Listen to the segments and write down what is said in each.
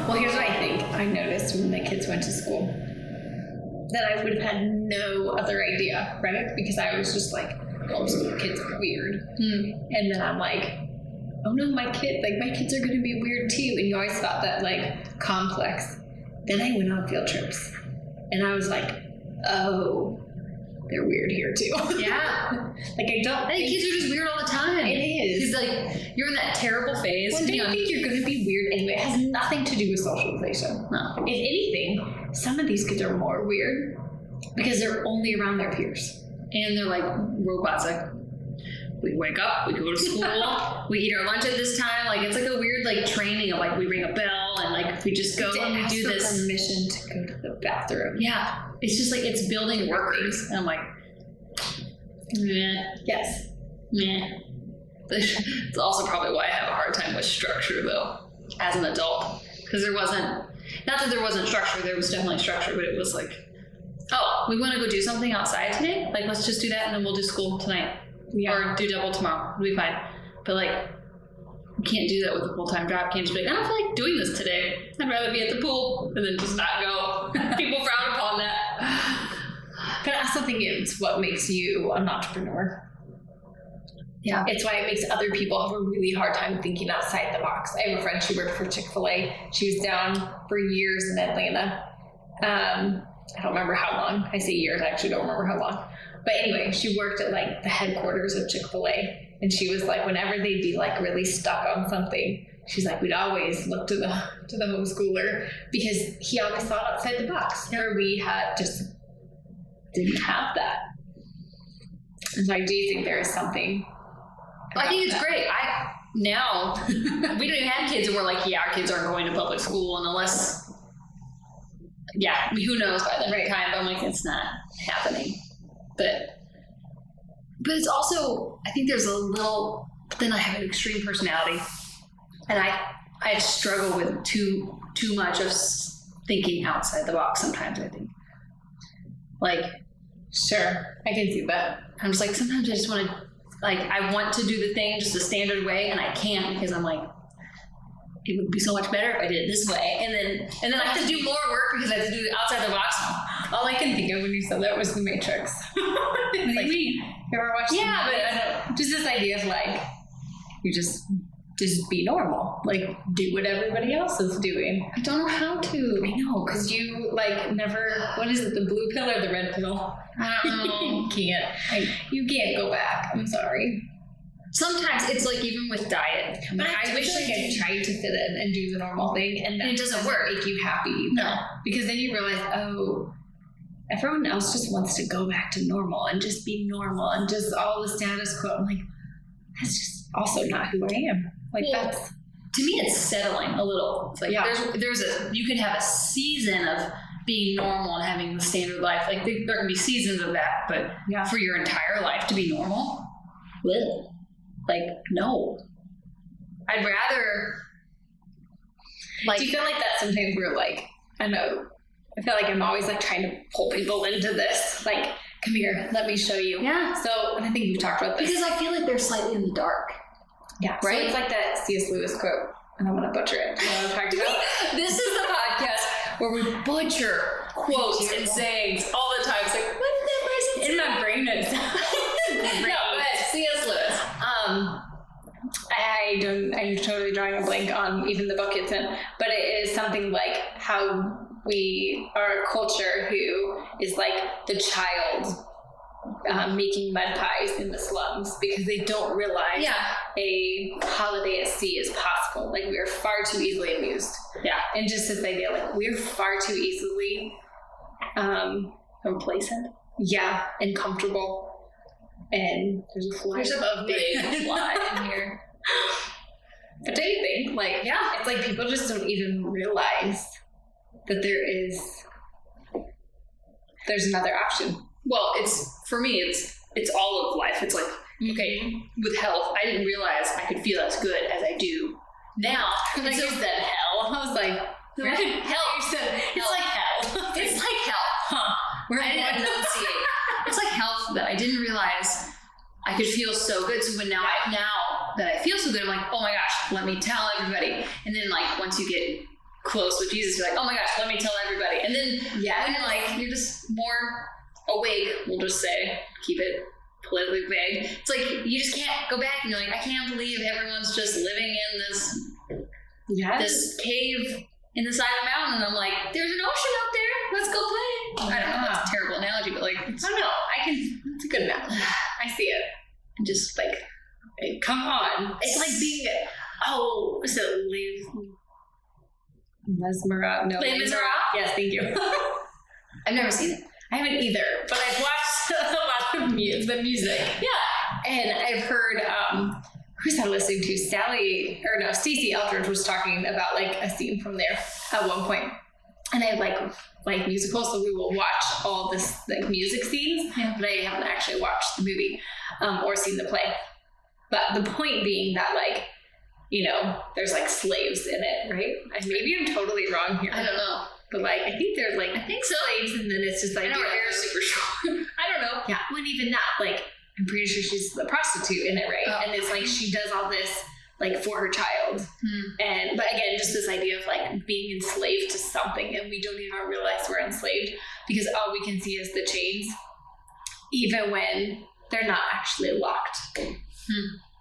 Well, here's what I think I noticed when the kids went to school. That I would have had no other idea, right? Because I was just like, homeschool kids are weird. And then I'm like, oh no, my kids are going to be weird too. And you always thought that like complex. Then I went on field trips and I was like, oh, they're weird here too. Yeah. Like I don't think kids are just weird all the time. It is. Because like you're in that terrible phase. Well, don't think you're going to be weird anyway. It has nothing to do with socialization. No. If anything, some of these kids are more weird because they're only around their peers. And they're like robots. Like we wake up, we go to school, we eat our lunch at this time. Like it's like a weird like training of like we ring a bell and like we just go and we do this. Permission to go to the bathroom. Yeah, it's just like it's building workers. And I'm like, meh. Yes. Meh. It's also probably why I have a hard time with structure though, as an adult, because there wasn't. Not that there wasn't structure. There was definitely structure, but it was like, oh, we want to go do something outside today? Like, let's just do that and then we'll do school tonight. Yeah. Or do double tomorrow. It'll be fine. But, like, you can't do that with a full-time job. You can't just be like, I don't feel like doing this today. I'd rather be at the pool and then just not go. People frown upon that. But I also think it's what makes you an entrepreneur. Yeah. It's why it makes other people have a really hard time thinking outside the box. I have a friend, she worked for Chick-fil-A. She was down for years in Atlanta. I don't remember how long. I say years, I actually don't remember how long. But anyway, she worked at like the headquarters of Chick-fil-A. And she was like, whenever they'd be like really stuck on something, she's like, we'd always look to the homeschooler because he always thought outside the box. Where we had just didn't have that. And so I do think there is something. I think it's great. Now, we don't even have kids and we're like, yeah, our kids aren't going to public school and unless, yeah, I mean, who knows by the right time, but I'm like, it's not happening. But it's also, I think there's a little, then I have an extreme personality and I struggle with too much of thinking outside the box sometimes, I think. Like, sure, I can see that. I'm just like, sometimes I just want to, like, I want to do the thing just the standard way, and I can't because I'm like, it would be so much better if I did it this way. And then I have to do more work because I have to do it outside the box. All I can think of when you said that was The Matrix. What do you mean? You ever watched Yeah, but I don't, just this idea of like, you just be normal. Like, do what everybody else is doing. I don't know how to. I know, because you like never, what is it, the blue pill or the red pill? I don't know. You can't go back. I'm sorry. Sometimes it's like even with diet. But I wish like I tried to fit in and do the normal thing, and it doesn't work. Make you happy. No. Because then you realize, oh, everyone else just wants to go back to normal and just be normal and just all the status quo. I'm like, that's just also not who I am. Like, well, that's, to me, it's settling a little. It's like, yeah. You can have a season of being normal and having the standard life. Like, there can be seasons of that, but yeah. For your entire life to be normal, like, no. I'd rather, like. Do you feel like that sometimes we're like, I know, I feel like I'm always like trying to pull people into this, like, come here, let me show you. Yeah. So, and I think we've talked about this. Because I feel like they're slightly in the dark. Yeah. Right? So it's like that C.S. Lewis quote, and I'm going to butcher it. You know what I'm talking about? This is the podcast where we butcher quotes and sayings all the time. It's like, what did that person say? In my brain, it's... No, but C.S. Lewis. I'm totally drawing a blank on even the book it's in, but it is something like how we are a culture who is like the child making mud pies in the slums because they don't realize a holiday at sea is possible. Like, we are far too easily amused. Yeah. And just this idea, like, we're far too easily complacent. Yeah, and comfortable. And there's a fly above me. Big fly in here. But do you think, like, yeah, it's like people just don't even realize that there's another option. Well, for me, it's all of life. It's like, okay, with health, I didn't realize I could feel as good as I do now. Like, you said hell. I was like, hell. It's like hell. It's like hell. Huh. Where I didn't enunciate. It's like health that I didn't realize I could feel so good. So when now that I feel so good, I'm like, oh my gosh, let me tell everybody. And then like once you get close with Jesus, you're like, oh my gosh, let me tell everybody. And then when like you're just more awake, we'll just say, keep it politically vague. It's like you just can't go back and you're like, I can't believe everyone's just living in this cave in the side of a mountain. And I'm like, there's an ocean out there. Let's go play. I don't know. That's a terrible analogy, but like, I don't know. It's a good analogy. I see it. And just like, come on. it's like being, Mesmerized. No, Les Miserables? Yes, thank you. I've never seen it. I haven't either, but I've watched a lot of the music. Yeah. And I've heard, who's I listening to? Stacey Eldridge was talking about like a scene from there at one point. And I like musicals, so we will watch all this like music scenes, but I haven't actually watched the movie or seen the play. But the point being that like, you know, there's like slaves in it, right? And maybe I'm totally wrong here. I don't know. But like, I think there's like, slaves, and then it's just like, I know her hair is super short. I don't know. Yeah, when even that, like, I'm pretty sure she's the prostitute in it, right? Oh. And it's like she does all this like for her child, but again, just this idea of like being enslaved to something, and we don't even realize we're enslaved because all we can see is the chains, even when they're not actually locked,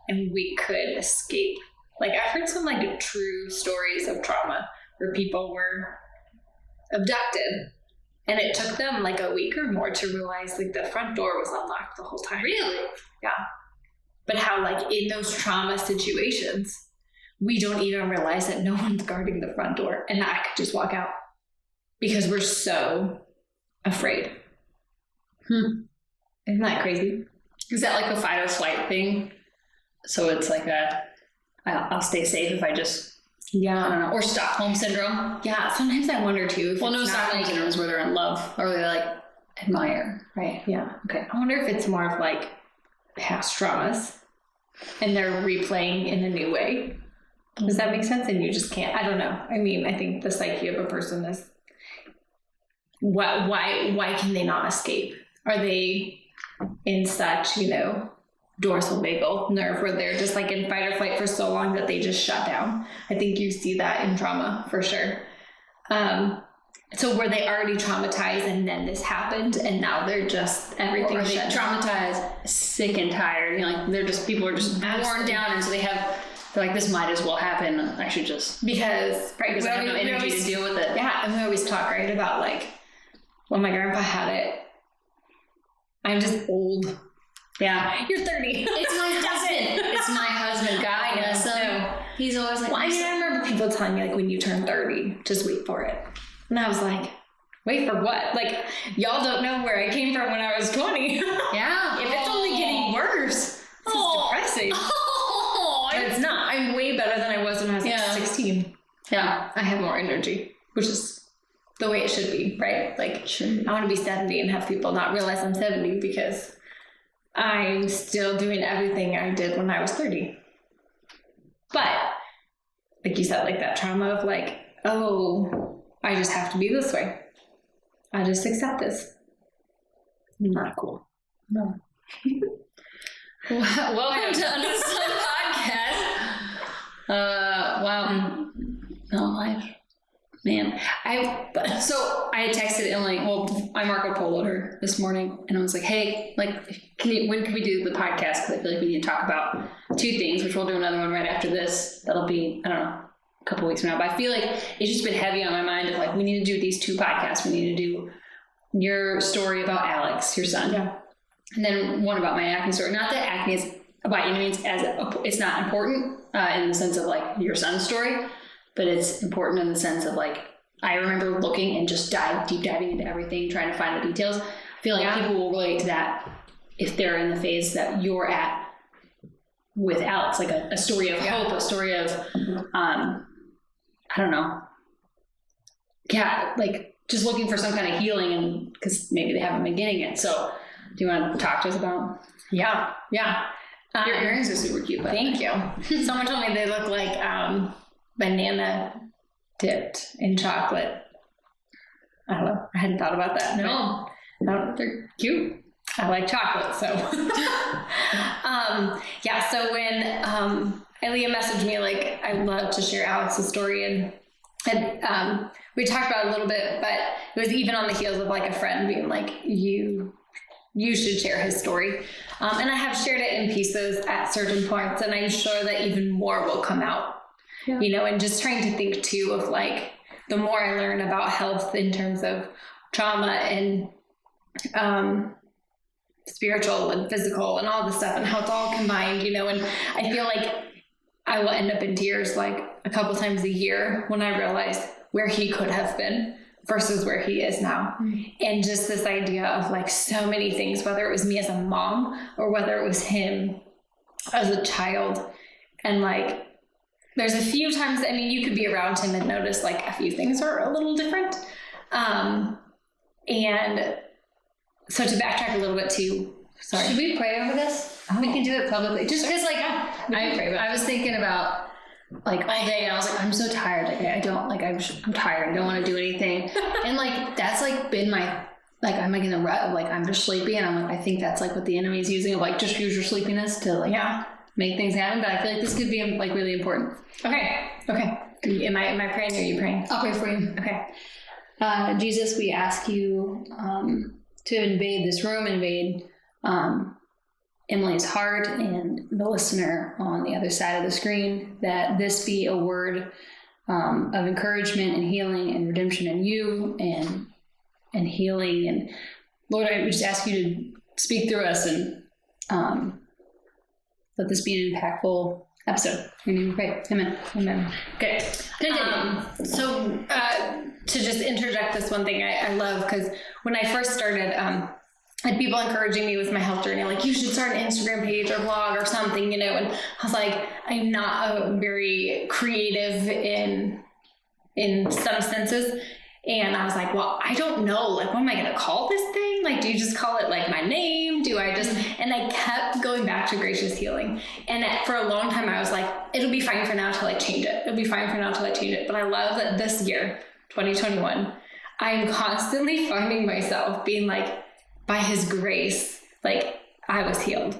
and we could escape. Like I've heard some like true stories of trauma where people were abducted, and it took them like a week or more to realize like the front door was unlocked the whole time. Really? Yeah. But how like in those trauma situations, we don't even realize that no one's guarding the front door and I could just walk out because we're so afraid. Isn't that crazy? Is that like a fight or flight thing? So it's like I'll stay safe if I just, I don't know, or Stockholm syndrome. Yeah, sometimes I wonder too. Well, no, Stockholm syndrome is where they're in love or they like admire, right? Yeah. Okay. I wonder if it's more of like past traumas and they're replaying in a new way. Does that make sense? And you just can't, I don't know. I mean, I think the psyche of a person is, why can they not escape? Are they in such, dorsal vagal nerve where they're just like in fight or flight for so long that they just shut down? I think you see that in trauma for sure. So were they already traumatized and then this happened and now they're just everything or are they shut down? traumatized, sick and tired? Like people are just worn down, and so they're like, this might as well happen. I should just because I have no energy to deal with it. Yeah, and we always talk right about like when my grandpa had it. I'm just old. Yeah, you're 30. It's my husband. It's my husband. God bless him. He's always like. Well, I remember people telling me like, when you turn 30, just wait for it. And I was like, wait for what? Like, y'all don't know where I came from when I was 20. Yeah. If it's only getting worse, it's depressing. But it's not. I'm way better than I was when I was like 16. Yeah. I have more energy, which is the way it should be, right? Like, I want to be 70 and have people not realize I'm 70 because I'm still doing everything I did when I was 30. But, like you said, like that trauma of like, oh, I just have to be this way. I just accept this. Not cool. No. Welcome to Under the Sun Podcast. Wow. No life. Man. I had texted Emily, I Marco Polo'd her this morning, and I was like, hey, like, when can we do the podcast? Because I feel like we need to talk about two things, which we'll do another one right after this. That'll be, I don't know, a couple weeks from now. But I feel like it's just been heavy on my mind of like, we need to do these two podcasts. We need to do your story about Alex, your son. Yeah. And then one about my acne story. Not that acne is by any means it's not important in the sense of like your son's story, but it's important in the sense of like, I remember looking and just deep diving into everything, trying to find the details. I feel like people will relate to that if they're in the phase that you're at with Alex, like a story of hope, a story of, I don't know. Yeah, like just looking for some kind of healing, and because maybe they haven't been getting it. So do you want to talk to us about? Yeah. Your earrings are super cute. Thank you. Someone told me they look like banana dipped in chocolate. I don't know. I hadn't thought about that. No, they're cute. I like chocolate, so. So when Aaliyah messaged me, like, I love to share Alex's story, and we talked about it a little bit, but it was even on the heels of like a friend being like, you should share his story. And I have shared it in pieces at certain points, and I'm sure that even more will come out, and just trying to think too of like, the more I learn about health in terms of trauma and spiritual and physical and all this stuff and how it's all combined, and I feel like I will end up in tears like a couple times a year when I realize where he could have been versus where he is now. And just this idea of like so many things, whether it was me as a mom or whether it was him as a child. And like, there's a few times, I mean, you could be around him and notice like a few things are a little different. And so to backtrack a little bit too, sorry. Should we pray over this? We can do it publicly. Just because like, I was thinking about like all day, and I was like, I'm so tired. Like I'm tired. I don't want to do anything. And like, that's like been my, like, I'm like in a rut of like, I'm just sleepy. And I'm like, I think that's like what the enemy is using, of like, just use your sleepiness to like make things happen. But I feel like this could be like really important. Okay. Am I praying or are you praying? I'll pray for you. Okay. Jesus, we ask you to invade this room, invade Emily's heart and the listener on the other side of the screen, that this be a word of encouragement and healing and redemption in you and healing. And Lord, I just ask you to speak through us and let this be an impactful episode. In your name we pray. Amen. Good. So to just interject this one thing I love, because when I first started, I had people encouraging me with my health journey, like, you should start an Instagram page or blog or something, and I was like, I'm not very creative in some senses. And I was like, well, I don't know, like, what am I going to call this thing? Like, do you just call it like my name? And I kept going back to Gracious Healing. And for a long time, I was like, it'll be fine for now till I change it. But I love that this year, 2021, I'm constantly finding myself being like, by his grace, like, I was healed.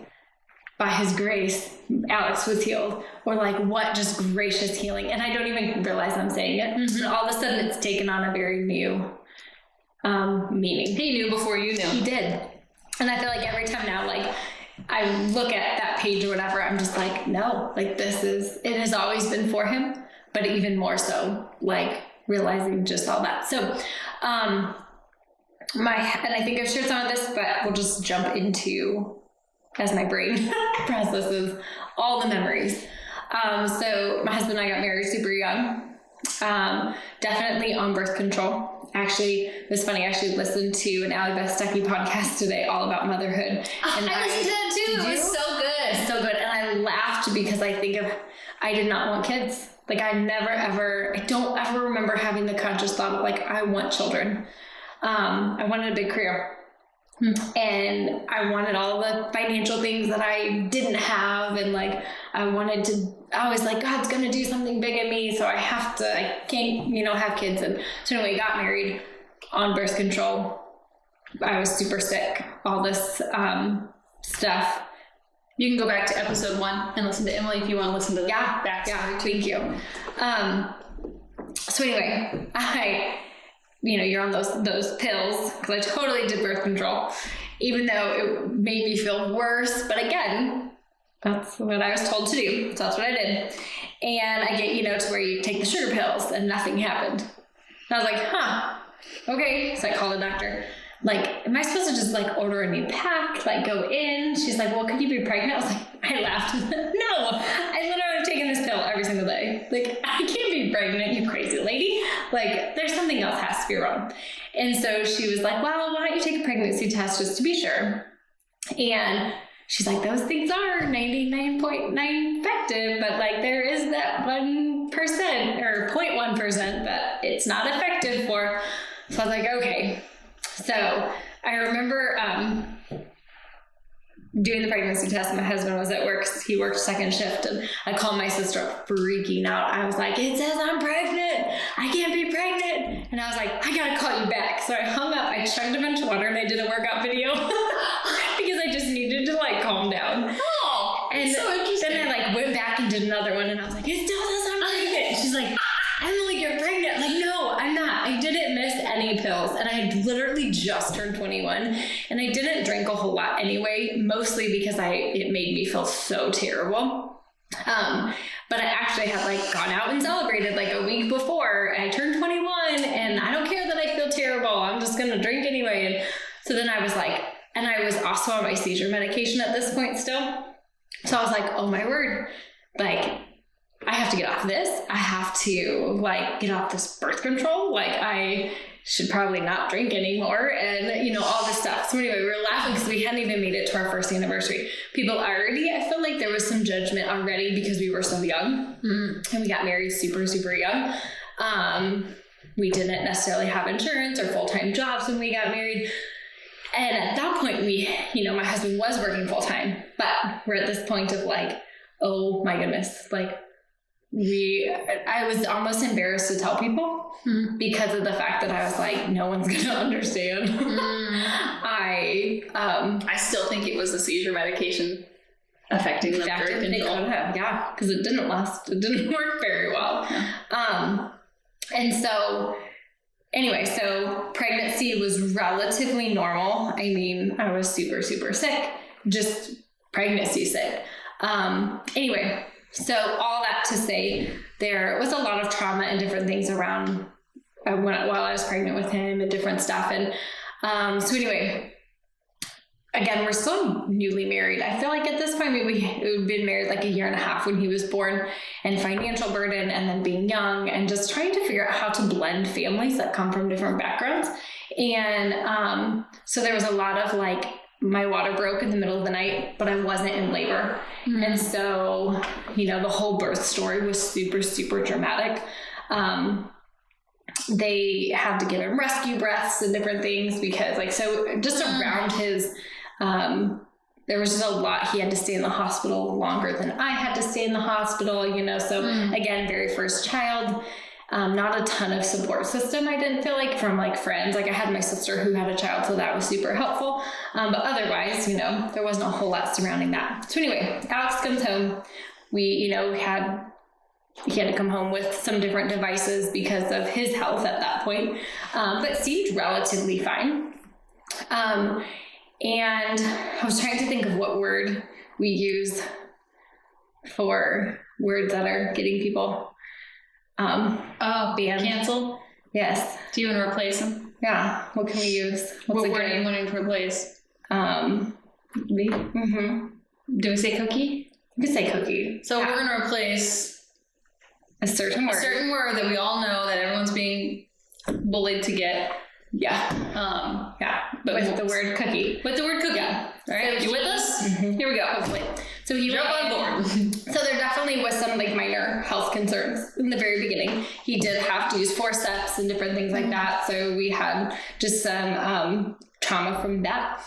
By his grace, Alex was healed. Or like, what just gracious healing. And I don't even realize I'm saying it. And all of a sudden it's taken on a very new meaning. He knew before you knew. He did. And I feel like every time now, like, I look at that page or whatever, I'm just like, no, like, it has always been for him, but even more so, like, realizing just all that. So, and I think I've shared some of this, but we'll just jump into, as my brain processes all the memories. So my husband and I got married super young, definitely on birth control. Actually, it was funny. I actually listened to an Allie Beth Stuckey podcast today all about motherhood. And I listened to that too. It was so good. So good. And I laughed because I did not want kids. Like, I don't ever remember having the conscious thought of like, I want children. I wanted a big career. And I wanted all the financial things that I didn't have. And like, I was like, God's going to do something big in me. So I can't, have kids. And so anyway, got married on birth control. I was super sick, all this stuff. You can go back to episode 1 and listen to Emily if you want to listen to the backstory. Yeah, thank you. So anyway, you're on those pills, because I totally did birth control, even though it made me feel worse. But again, that's what I was told to do. So that's what I did. And I get, to where you take the sugar pills and nothing happened. And I was like, okay. So I called the doctor. Like, am I supposed to just like order a new pack, like go in? She's like, well, could you be pregnant? I was like, I laughed. No, I literally have taken this pill every single day. Like, I can't be pregnant, you crazy lady. Like, there's something else has to be wrong. And so she was like, well, why don't you take a pregnancy test just to be sure? And she's like, those things are 99.9 effective, but like, there is that 1% or 0.1% that it's not effective for. So I was like, okay. So I remember doing the pregnancy test. My husband was at work. He worked second shift, and I called my sister up, freaking out. I was like, it says I'm pregnant. I can't be pregnant. And I was like, I got to call you back. So I hung up. I chugged a bunch of water, and I did a workout video. like calm down. Oh, And so interesting. then I like went back and did another one, and I was like, it still doesn't, I'm pregnant. She's like, Emily, you're pregnant. I'm like, no, I'm not. I didn't miss any pills, and I had literally just turned 21, and I didn't drink a whole lot anyway, mostly because it made me feel so terrible. But I actually had like gone out and celebrated like a week before I turned 21, and I don't care that I feel terrible. I'm just going to drink anyway. And so then I was like, and I was also on my seizure medication at this point still. So I was like, oh my word, like I have to get off this. I have to like get off this birth control. Like I should probably not drink anymore, and you know, all this stuff. So anyway, we were laughing because we hadn't even made it to our first anniversary. People already, I feel like there was some judgment already because we were so young, and we got married super, super young. We didn't necessarily have insurance or full-time jobs when we got married. And at that point, my husband was working full-time, but we're at this point of like, oh my goodness, like I was almost embarrassed to tell people because of the fact that I was like, no one's going to understand. I still think it was the seizure medication affecting the birth control. Yeah, because it didn't last. It didn't work very well. Yeah. And so anyway, so pregnancy was relatively normal. I mean, I was super, super sick, just pregnancy sick. Anyway, so all that to say, there was a lot of trauma and different things around while I was pregnant with him and different stuff. And so anyway, again, we're still newly married. I feel like at this point, we'd been married like a year and a half when he was born, and financial burden, and then being young and just trying to figure out how to blend families that come from different backgrounds. And so there was a lot of like, my water broke in the middle of the night, but I wasn't in labor. And so, the whole birth story was super, super dramatic. They had to give him rescue breaths and different things because so just around his, there was just a lot. He had to stay in the hospital longer than I had to stay in the hospital, so again, very first child. Not a ton of support system, I didn't feel like, from like friends. Like I had my sister who had a child, so that was super helpful. But otherwise, there wasn't a whole lot surrounding that. So anyway, Alex comes home. We, he had to come home with some different devices because of his health at that point, but seemed relatively fine. And I was trying to think of what word we use for words that are getting people banned. Cancel? Yes. Do you want to replace them? Yeah. What can we use? What word are you wanting to replace? Do we say cookie? We could say cookie. So we're going to replace a certain word. A certain word that we all know that everyone's being bullied to get. Yeah. But with the word cookie. With the word cookie. Yeah. All right. You with us? Here we go. Hopefully. So he jump on board. So there definitely was some like minor health concerns in the very beginning. He did have to use forceps and different things like that. So we had just some trauma from that.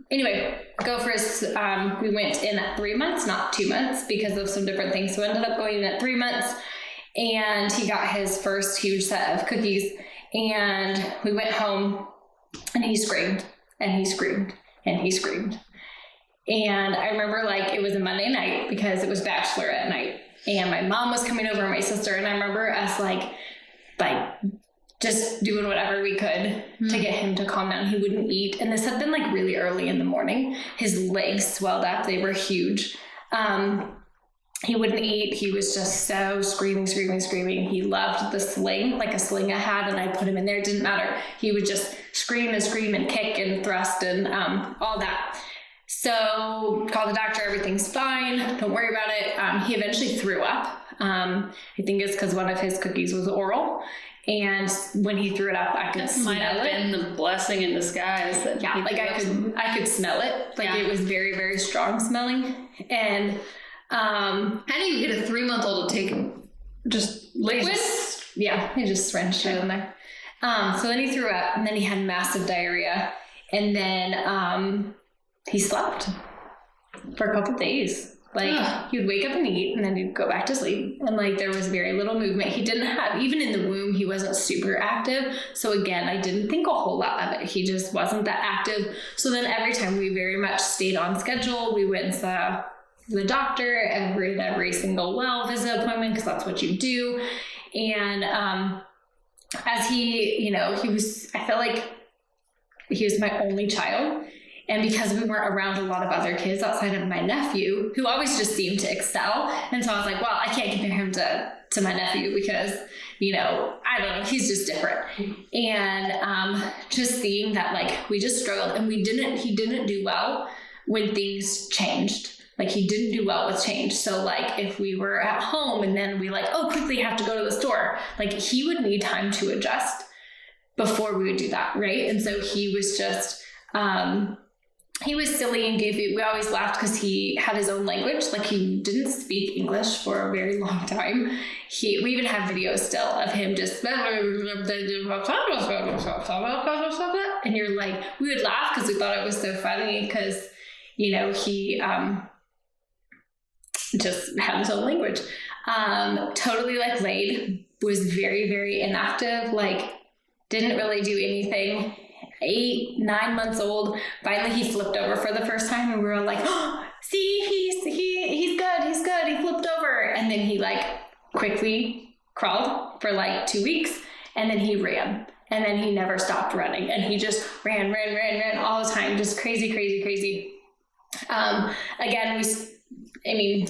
Anyway, we went in at 3 months, not 2 months, because of some different things. So we ended up going in at 3 months, and he got his first huge set of cookies. And we went home, and he screamed, and he screamed, and he screamed. And I remember it was a Monday night because it was bachelorette night, and my mom was coming over, and my sister, and I remember us just doing whatever we could to get him to calm down. He wouldn't eat. And this had been really early in the morning. His legs swelled up. They were huge. He wouldn't eat. He was just so screaming. He loved the sling, like a sling I had, and I put him in there. It didn't matter. He would just scream and kick and thrust and all that. So call the doctor. Everything's fine. Don't worry about it. He eventually threw up. I think it's because one of his cookies was oral. And when he threw it up, I could smell it. Might have been the blessing in disguise. I could smell it. It was very, very strong smelling. And how do you get a 3-month-old to take just liquid? He just wrenched it in there. So then he threw up, and then he had massive diarrhea, and then he slept for a couple of days. Like, he would wake up and eat, and then he'd go back to sleep. And, like, there was very little movement. He didn't have, even in the womb, he wasn't super active. So, again, I didn't think a whole lot of it. He just wasn't that active. So then every time we very much stayed on schedule, we went and saw the doctor every single well visit appointment, because that's what you do. And as he, you know, I felt like he was my only child. And because we weren't around a lot of other kids outside of my nephew, who always just seemed to excel. And so I was like, well, I can't compare him to my nephew because, you know, I don't know, he's just different. And just seeing that, like, we just struggled, and he didn't do well when things changed. Like, he didn't do well with change. So, like, if we were at home and then we like, oh, quickly have to go to the store, like, he would need time to adjust before we would do that, right? And so he was just, he was silly and goofy. We always laughed because he had his own language. Like, he didn't speak English for a very long time. We even have videos still of him just, and you're like, we would laugh because we thought it was so funny because, you know, he just had his own language. Totally, like, laid, was very, very inactive, like, didn't really do anything. 8, 9 months old, finally he flipped over for the first time, and we were like, oh, see, he's good, he flipped over. And then he, like, quickly crawled for like 2 weeks, and then he ran, and then he never stopped running, and he just ran all the time, just crazy. Again,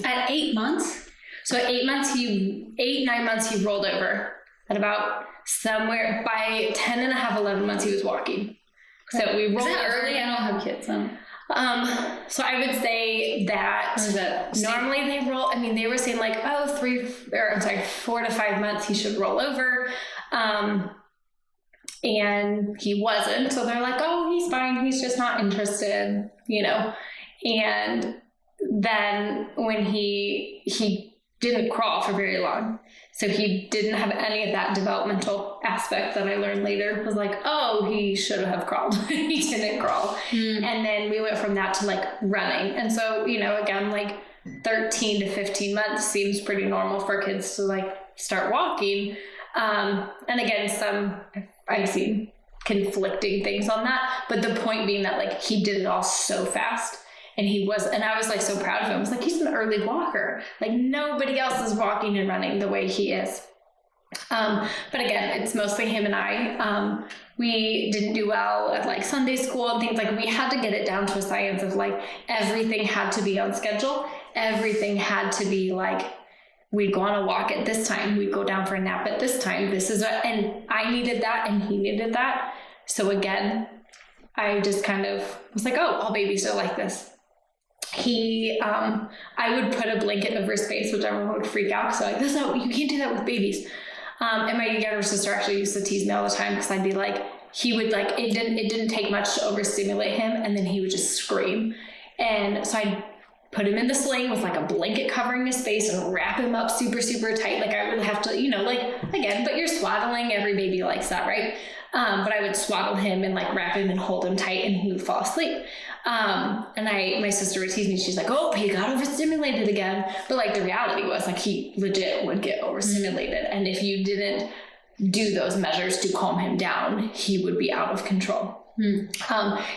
at 8 months, so at 8 months, 9 months, he rolled over. At about somewhere by 10 and a half, 11 months, he was walking. So we rolled. Is that early? I don't have kids. So I would say that normally they roll. I mean, they were saying like, 4 to 5 months he should roll over. And he wasn't. So they're like, oh, he's fine. He's just not interested, you know? And then when he didn't crawl for very long. So he didn't have any of that developmental aspect that I learned later. It was like, oh, he should have crawled. He didn't crawl. And then we went from that to like running. And so, you know, again, like 13 to 15 months seems pretty normal for kids to like start walking. And again, I've seen conflicting things on that. But the point being that like he did it all so fast. And I was like so proud of him. I was like, he's an early walker. Like nobody else is walking and running the way he is. But again, it's mostly him and I. We didn't do well at like Sunday school and things. Like we had to get it down to a science of like everything had to be on schedule. Everything had to be like, we'd go on a walk at this time. We'd go down for a nap at this time. And I needed that and he needed that. So again, I just kind of was like, oh, all babies are like this. I would put a blanket over his face, which everyone would freak out. So like, you can't do that with babies. And my younger sister actually used to tease me all the time because I'd be like, he would like, it didn't take much to overstimulate him. And then he would just scream. And so I'd put him in the sling with like a blanket covering his face and wrap him up super, super tight. Like I would have to, you know, like again, but you're swaddling, every baby likes that, right? But I would swaddle him and like wrap him and hold him tight and he would fall asleep. And my sister would tease me. She's like, oh, he got overstimulated again. But like the reality was like, he legit would get overstimulated. And if you didn't do those measures to calm him down, he would be out of control.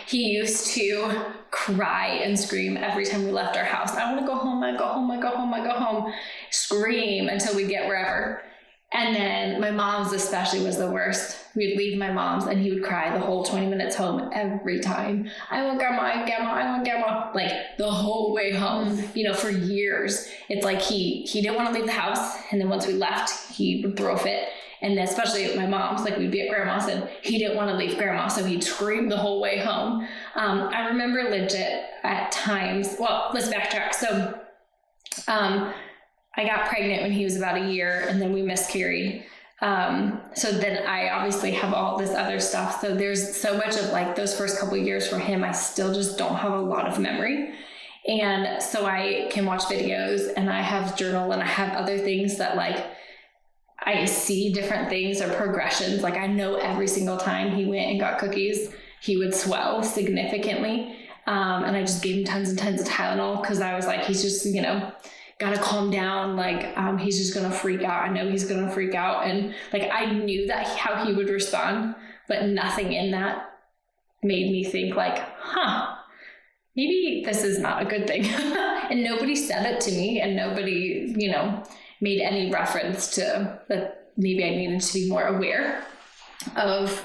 He used to cry and scream every time we left our house. I want to go home. I go home, scream until we get wherever. And then my mom's especially was the worst. We'd leave my mom's and he would cry the whole 20 minutes home every time. I want grandma, I want grandma. Like the whole way home, you know, for years. It's like he didn't want to leave the house. And then once we left, he would throw a fit. And then especially at my mom's, like we'd be at grandma's and he didn't want to leave grandma. So he'd scream the whole way home. I remember legit at times, well, let's backtrack. So, I got pregnant when he was about a year and then we miscarried. So then I obviously have all this other stuff. So there's so much of like those first couple of years for him, I still just don't have a lot of memory. And so I can watch videos and I have journal and I have other things that like, I see different things or progressions. Like I know every single time he went and got cookies, he would swell significantly. And I just gave him tons and tons of Tylenol because I was like, he's just, you know, got to calm down. Like, he's just going to freak out. I know he's going to freak out. And like, I knew that how he would respond, but nothing in that made me think like, maybe this is not a good thing. And nobody said it to me, and nobody, you know, made any reference to that maybe I needed to be more aware of,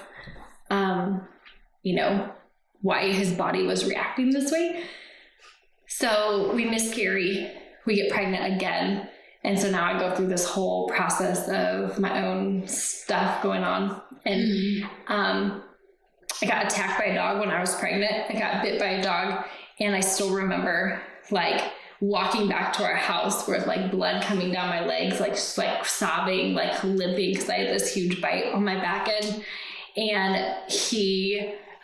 you know, why his body was reacting this way. So we miscarry, we get pregnant again. And so now I go through this whole process of my own stuff going on. And I got attacked by a dog when I was pregnant. I got bit by a dog. And I still remember like walking back to our house with like blood coming down my legs, like just like sobbing, like limping because I had this huge bite on my back end. And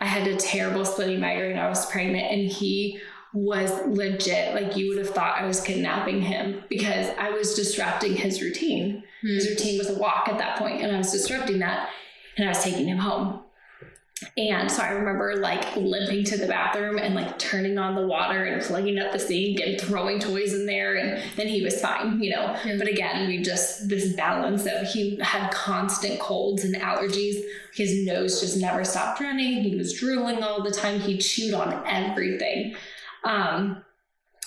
I had a terrible splitting migraine. I was pregnant, and he was legit. Like, you would have thought I was kidnapping him because I was disrupting his routine. His routine was a walk at that point, and I was disrupting that, and I was taking him home. And so I remember like limping to the bathroom and like turning on the water and plugging up the sink and throwing toys in there. And then he was fine, you know. But again, this balance of he had constant colds and allergies. His nose just never stopped running. He was drooling all the time. He chewed on everything.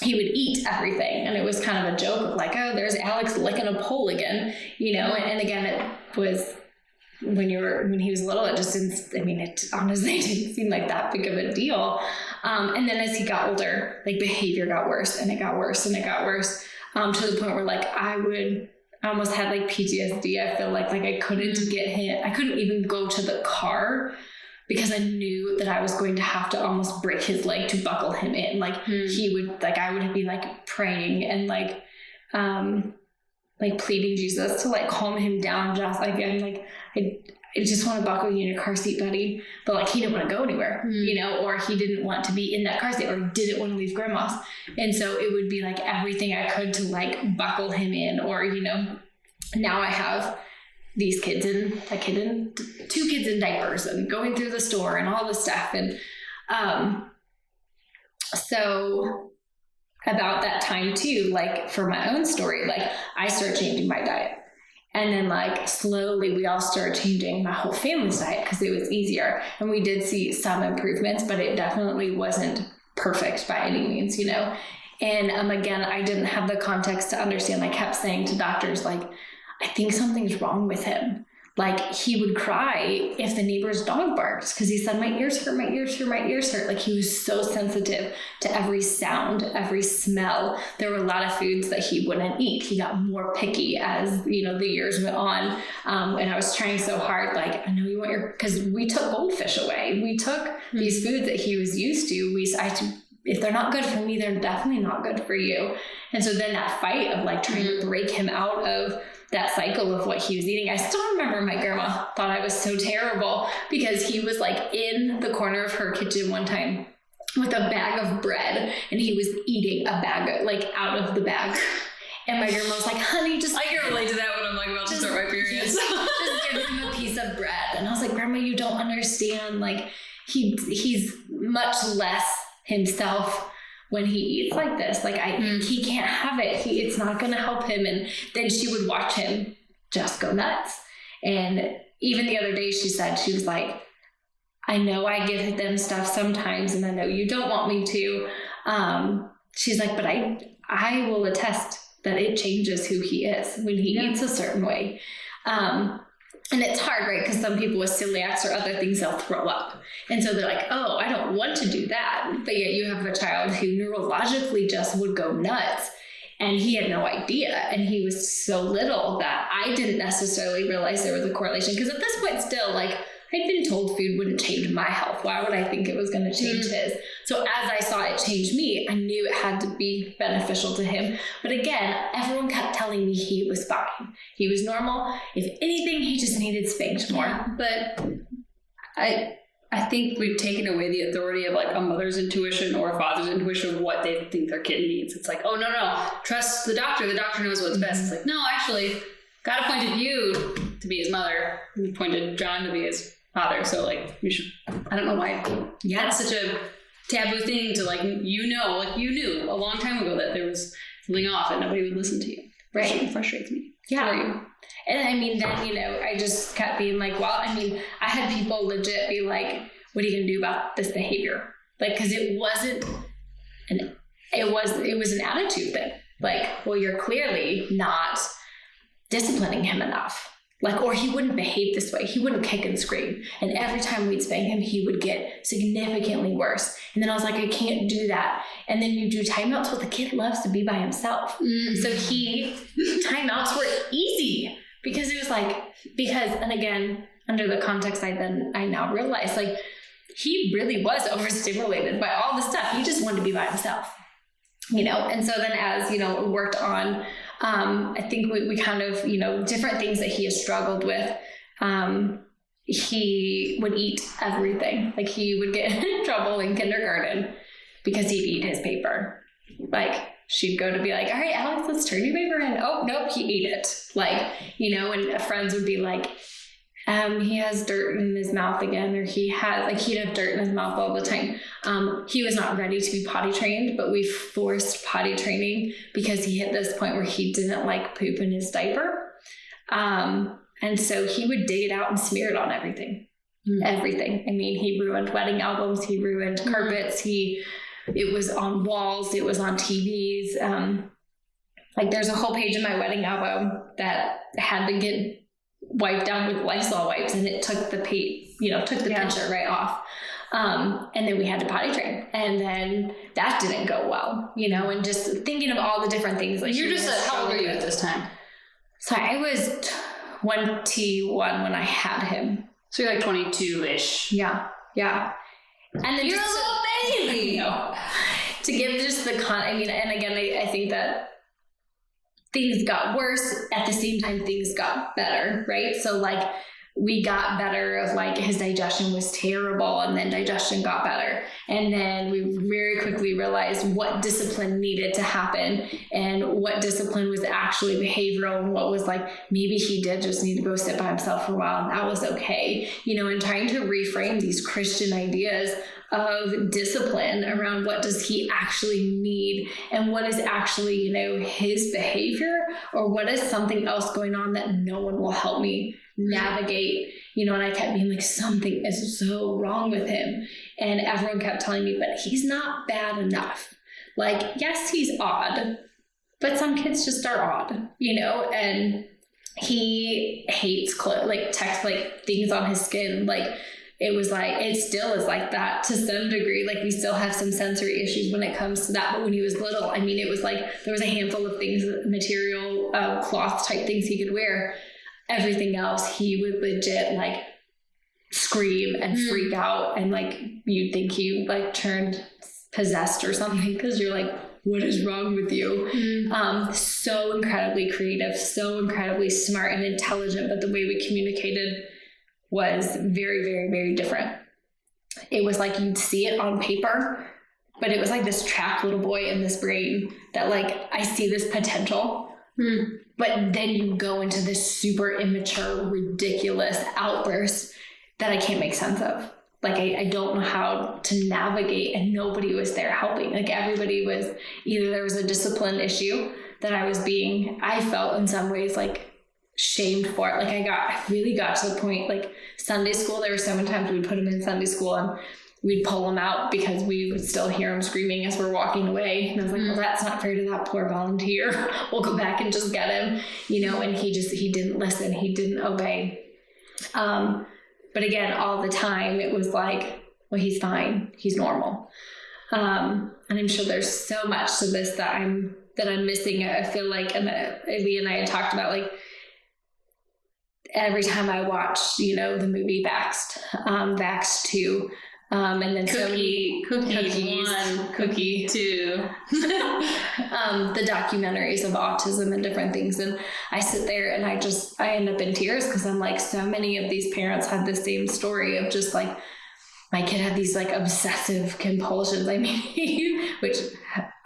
He would eat everything. And it was kind of a joke of like, oh, there's Alex licking a pole again, you know. And again, it was, when he was little, it just didn't, I mean, it honestly didn't seem like that big of a deal. And then as he got older, like behavior got worse, and it got worse, and it got worse, to the point where like I almost had like PTSD. I feel like I couldn't get him. I couldn't even go to the car because I knew that I was going to have to almost break his leg to buckle him in. Like he would, like, I would be like praying and like pleading Jesus to like calm him down. Just like, I'm like, I just want to buckle you in a car seat, buddy. But like, he didn't want to go anywhere, you know, or he didn't want to be in that car seat, or didn't want to leave grandma's. And so it would be like everything I could to like buckle him in, or, you know, now I have these kids and two kids in diapers and going through the store and all this stuff. And, so about that time too, like for my own story, like I started changing my diet. And then like slowly we all started changing my whole family's diet because it was easier. And we did see some improvements, but it definitely wasn't perfect by any means, you know? And again, I didn't have the context to understand. I kept saying to doctors, like, I think something's wrong with him. Like he would cry if the neighbor's dog barked because he said, my ears hurt, my ears hurt, my ears hurt. Like he was so sensitive to every sound, every smell. There were a lot of foods that he wouldn't eat. He got more picky as, you know, the years went on. And I was trying so hard, like, I know you want because we took goldfish away. We took these foods that he was used to. If they're not good for me, they're definitely not good for you. And so then that fight of like trying to break him out of that cycle of what he was eating. I still remember my grandma thought I was so terrible because he was like in the corner of her kitchen one time with a bag of bread, and he was eating a bag like out of the bag. And my grandma was like, honey, just... I can relate to that when I'm like about to start my period. Just give him a piece of bread. And I was like, Grandma, you don't understand. Like he's much less himself when he eats like this. Like he can't have it. It's not going to help him. And then she would watch him just go nuts. And even the other day she said, she was like, I know I give them stuff sometimes, and I know you don't want me to. She's like, but I will attest that it changes who he is when he eats a certain way. And it's hard, right? Because some people with celiacs or other things, they'll throw up. And so they're like, oh, I don't want to do that. But yet you have a child who neurologically just would go nuts. And he had no idea. And he was so little that I didn't necessarily realize there was a correlation. Because at this point still, like, I'd been told food wouldn't change my health. Why would I think it was going to change his? So as I saw it change me, I knew it had to be beneficial to him. But again, everyone kept telling me he was fine. He was normal. If anything, he just needed spanked more. But I think we've taken away the authority of like a mother's intuition or a father's intuition of what they think their kid needs. It's like, oh, no, trust the doctor. The doctor knows what's best. It's like, no, actually, God appointed you to be his mother. He appointed John to be his father. So like, we should, I don't know why. Yeah, that's such a taboo thing to like, you knew a long time ago that there was something off and nobody would listen to you. Right. It frustrates me. Yeah. And I mean, then, I just kept being like, well, I mean, I had people legit be like, what are you going to do about this behavior? Like, cause it was an attitude thing. Like, well, you're clearly not disciplining him enough. Like, or he wouldn't behave this way. He wouldn't kick and scream. And every time we'd spank him, he would get significantly worse. And then I was like, I can't do that. And then you do timeouts. Well, the kid loves to be by himself. Mm-hmm. So timeouts were easy because it was like, and again, under the context I now realize, like, he really was overstimulated by all the stuff. He just wanted to be by himself, And so then as, we worked on, I think we kind of, different things that he has struggled with. He would eat everything. Like, he would get in trouble in kindergarten because he'd eat his paper. Like, she'd go to be like, all right, Alex, let's turn your paper in. Oh, nope, he ate it. Like, and friends would be like, he has dirt in his mouth again, or he'd have dirt in his mouth all the time. He was not ready to be potty trained, but we forced potty training because he hit this point where he didn't like poop in his diaper. And so he would dig it out and smear it on everything. Mm-hmm. Everything. I mean, he ruined wedding albums. He ruined carpets. It was on walls. It was on TVs. Like, there's a whole page in my wedding album that had to get wiped down with Lysol wipes, and it took the picture right off. And then we had to potty train, and then that didn't go well, and just thinking of all the different things. Like, you're just how old were you at this time? So I was 21 when I had him. So you're like 22-ish. Yeah. And then you're a little baby. To give just the and again, I think that things got worse. At the same time, things got better, right? So, like, we got better of, like, his digestion was terrible, and then digestion got better. And then we very quickly realized what discipline needed to happen and what discipline was actually behavioral and what was like, maybe he did just need to go sit by himself for a while, and that was okay. And trying to reframe these Christian ideas of discipline around what does he actually need and what is actually, his behavior, or what is something else going on that no one will help me navigate, and I kept being like, something is so wrong with him. And everyone kept telling me, but he's not bad enough. Like, yes, he's odd, but some kids just are odd, and he hates things on his skin. Like, it was like, it still is like that to some degree. Like, we still have some sensory issues when it comes to that. But when he was little, I mean, it was like, there was a handful of things, material, cloth type things he could wear. Everything else, he would legit like scream and freak out. And like, you'd think he like turned possessed or something, because you're like, what is wrong with you? Mm-hmm. So incredibly creative, so incredibly smart and intelligent. But the way we communicated was very, very, very different. It was like, you'd see it on paper, but it was like this trapped little boy in this brain that, like, I see this potential, but then you go into this super immature, ridiculous outburst that I can't make sense of. Like, I don't know how to navigate, and nobody was there helping. Like, everybody was, either there was a discipline issue that I felt in some ways like shamed for it. Like, I really got to the point, like, Sunday school, there were so many times we'd put him in Sunday school and we'd pull him out because we would still hear him screaming as we're walking away. And I was like, well, that's not fair to that poor volunteer. We'll go back and just get him, and he didn't listen. He didn't obey. But again, all the time it was like, well, he's fine. He's normal. And I'm sure there's so much to this that I'm missing. I feel like, and Lee and I had talked about, like, every time I watch, the movie Vaxxed 2, and then Cookie 1, Cookie 2, the documentaries of autism and different things. And I sit there and I end up in tears, because I'm like, so many of these parents had the same story of just like, my kid had these like obsessive compulsions. I mean, which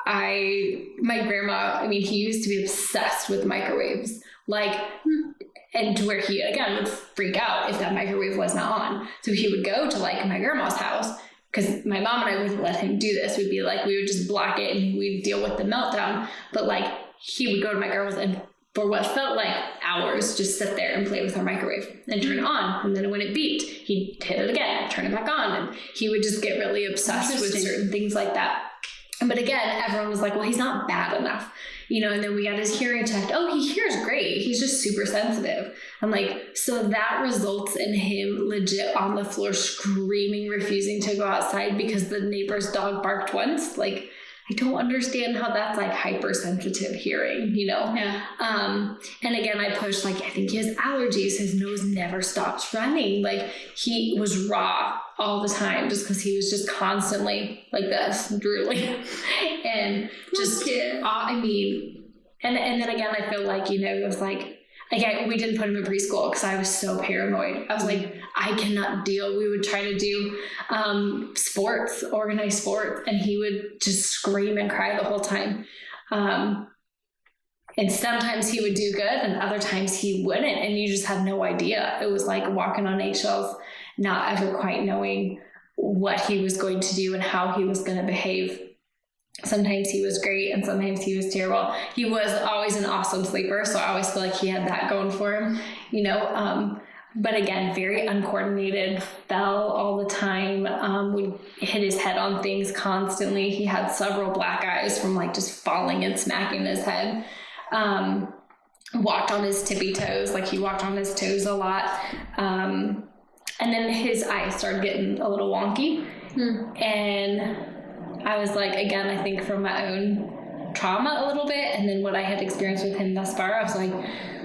my grandma, I mean, he used to be obsessed with microwaves, like, and to where he, again, would freak out if that microwave was not on. So he would go to like my grandma's house because my mom and I wouldn't let him do this. We'd be like, we would just block it and we'd deal with the meltdown. But like, he would go to my girls and for what felt like hours, just sit there and play with our microwave and turn it on. And then when it beeped, he'd hit it again, turn it back on. And he would just get really obsessed with certain things like that. But again, everyone was like, well, he's not bad enough, you know, and then we got his hearing checked. Oh, he hears great. He's just super sensitive. I'm like, so that results in him legit on the floor screaming, refusing to go outside because the neighbor's dog barked once. Like, I don't understand how that's like hypersensitive hearing, you know? Yeah. And again, I pushed, like, I think he has allergies. His nose never stops running. Like, he was raw all the time just because he was just constantly like this, drooling. And just, I mean, and then again, I feel like, you know, it was like, again, we didn't put him in preschool because I was so paranoid. I was like, I cannot deal. We would try to do sports, organized sports, and he would just scream and cry the whole time. And sometimes he would do good and other times he wouldn't. And you just had no idea. It was like walking on eggshells, not ever quite knowing what he was going to do and how he was going to behave. Sometimes he was great and sometimes he was terrible. He was always an awesome sleeper, so I always feel like he had that going for him, you know. But again, very uncoordinated, fell all the time, would hit his head on things constantly. He had several black eyes from like just falling and smacking his head. Walked on his tippy toes, like he walked on his toes a lot. And then his eyes started getting a little wonky. And I was like, again, I think from my own trauma a little bit, and then what I had experienced with him thus far, I was like,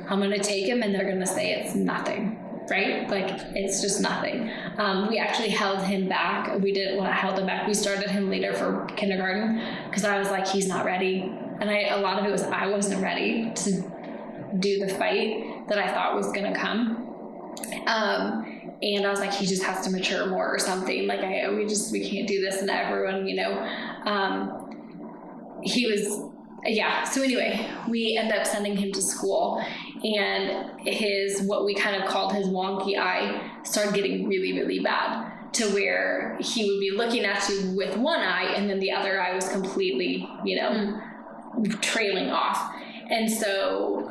I'm going to take him and they're going to say it's nothing, right? Like, it's just nothing. We actually held him back. We didn't want to hold him back. We started him later for kindergarten because I was like, he's not ready. And a lot of it was I wasn't ready to do the fight that I thought was going to come. And I was like, he just has to mature more or something. Like, we can't do this. And everyone, you know, he was, yeah. So anyway, we ended up sending him to school, and what we kind of called his wonky eye started getting really, really bad, to where he would be looking at you with one eye and then the other eye was completely, you know, trailing off. And so,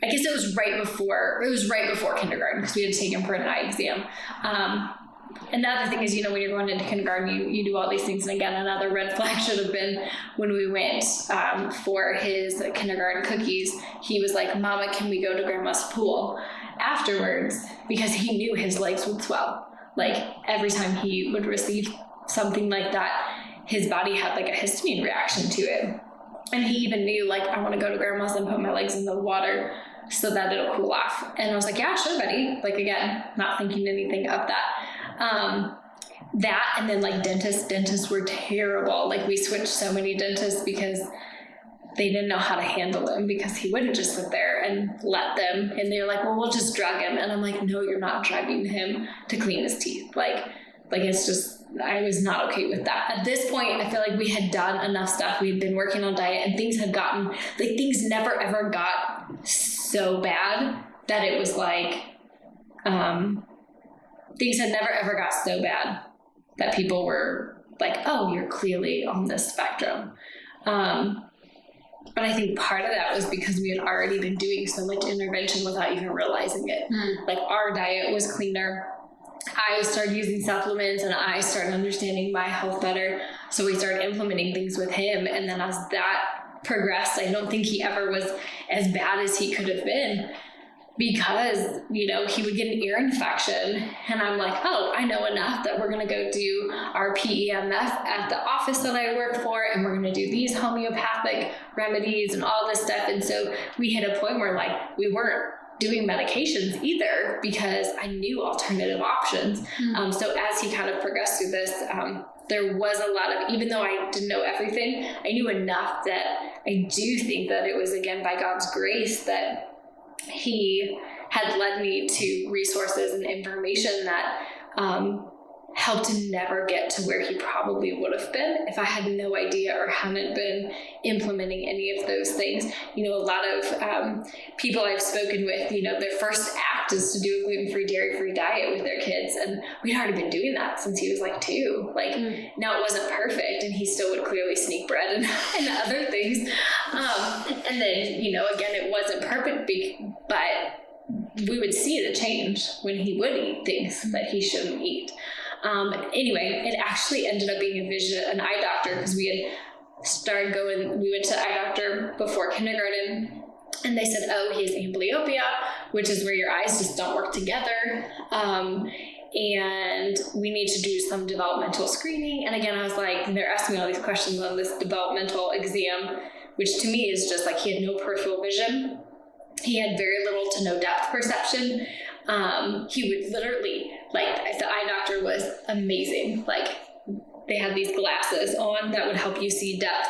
I guess it was right before kindergarten because we had to take him for an eye exam. And the other thing is, you know, when you're going into kindergarten, you do all these things. And again, another red flag should have been when we went for his kindergarten cookies. He was like, Mama, can we go to Grandma's pool afterwards? Because he knew his legs would swell. Like, every time he would receive something like that, his body had like a histamine reaction to it. And he even knew, like, I want to go to Grandma's and put my legs in the water so that it'll cool off. And I was like, yeah, sure, buddy. Like, again, not thinking anything of that. That, and then like dentists were terrible. Like, we switched so many dentists because they didn't know how to handle him, because he wouldn't just sit there and let them. And they were like, well, we'll just drug him. And I'm like, no, you're not drugging him to clean his teeth. Like it's just, I was not okay with that. At this point, I feel like we had done enough stuff. We had been working on diet, and things had gotten, like, things never ever got so bad that it was like, things had never ever got so bad that people were like, oh, you're clearly on this spectrum. But I think part of that was because we had already been doing so much intervention without even realizing it. Like, our diet was cleaner. I started using supplements, and I started understanding my health better. So we started implementing things with him. And then as that progressed, I don't think he ever was as bad as he could have been, because, you know, he would get an ear infection. And I'm like, oh, I know enough that we're going to go do our PEMF at the office that I work for. And we're going to do these homeopathic remedies and all this stuff. And so we hit a point where, like, we weren't doing medications either, because I knew alternative options. So as he kind of progressed through this, there was a lot of, even though I didn't know everything, I knew enough that I do think that it was, again, by God's grace that he had led me to resources and information that helped him never get to where he probably would have been if I had no idea or hadn't been implementing any of those things. A lot of people I've spoken with, their first act is to do a gluten-free, dairy-free diet with their kids. And we'd already been doing that since he was like 2. Now it wasn't perfect, and he still would clearly sneak bread and other things. And then, again, it wasn't perfect, but we would see the change when he would eat things that he shouldn't eat. Anyway, it actually ended up being an eye doctor, because we went to eye doctor before kindergarten, and they said, oh, he has amblyopia, which is where your eyes just don't work together. And we need to do some developmental screening. And again, I was like, they're asking me all these questions on this developmental exam, which to me is just like he had no peripheral vision. He had very little to no depth perception. He would literally, the eye doctor was amazing. They had these glasses on that would help you see depth.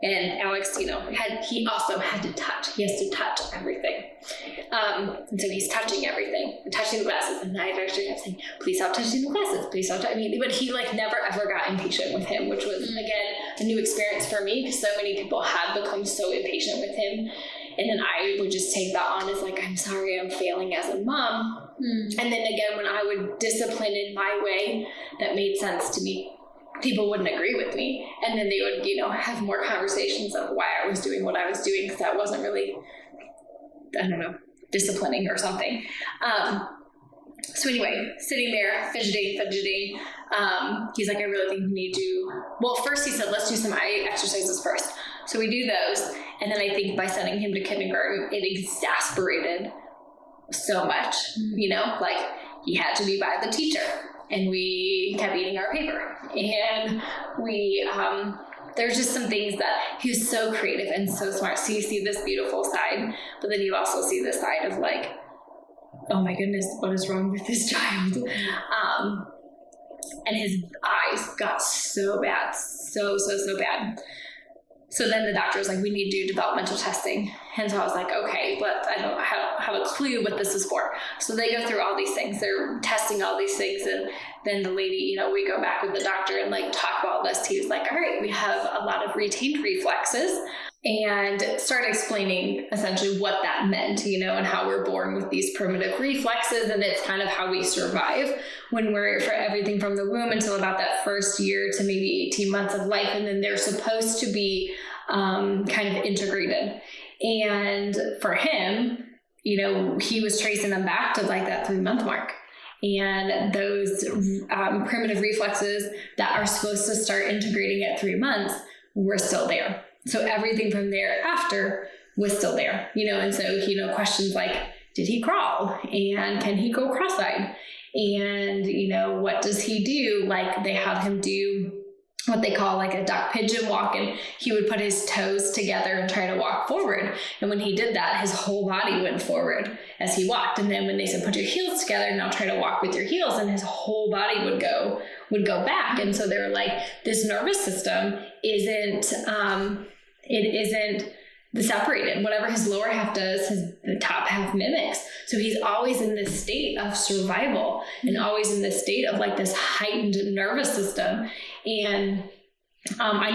And Alex, he also had to touch. He has to touch everything. And so he's touching everything, and touching the glasses. And the eye doctor kept saying, please stop touching the glasses. Please stop touching. But he never ever got impatient with him, which was, again, a new experience for me, because so many people had become so impatient with him. And then I would just take that on as I'm sorry, I'm failing as a mom. And then again, when I would discipline in my way that made sense to me, people wouldn't agree with me. And then they would, have more conversations of why I was doing what I was doing, because that wasn't really, disciplining or something. So anyway, sitting there, fidgeting. He's like, I really think we need to, well, first he said, let's do some eye exercises first. So we do those. And then I think by sending him to kindergarten, it exasperated so much, he had to be by the teacher. And we kept eating our paper. And there's just some things that he was so creative and so smart. So you see this beautiful side, but then you also see this side of oh my goodness, what is wrong with this child? And his eyes got so bad, so bad. So then the doctor was like, we need to do developmental testing. And so I was like, okay, but I don't have a clue what this is for. So they go through all these things. They're testing all these things. And then the lady, we go back with the doctor and talk about this. He was like, all right, we have a lot of retained reflexes, and start explaining essentially what that meant, and how we're born with these primitive reflexes. And it's kind of how we survive when we're, for everything from the womb until about that first year to maybe 18 months of life. And then they're supposed to be kind of integrated. And for him, he was tracing them back to that 3-month mark. And those primitive reflexes that are supposed to start integrating at 3 months were still there. So everything from there after was still there, and so, questions like, did he crawl? And can he go cross-eyed? And, what does he do? They have him do what they call a duck pigeon walk, and he would put his toes together and try to walk forward. And when he did that, his whole body went forward as he walked. And then when they said, put your heels together, now try to walk with your heels, and his whole body would go back. And so they were like, this nervous system isn't separated. Whatever his lower half does, the top half mimics. So he's always in this state of survival, and always in this state of this heightened nervous system. And I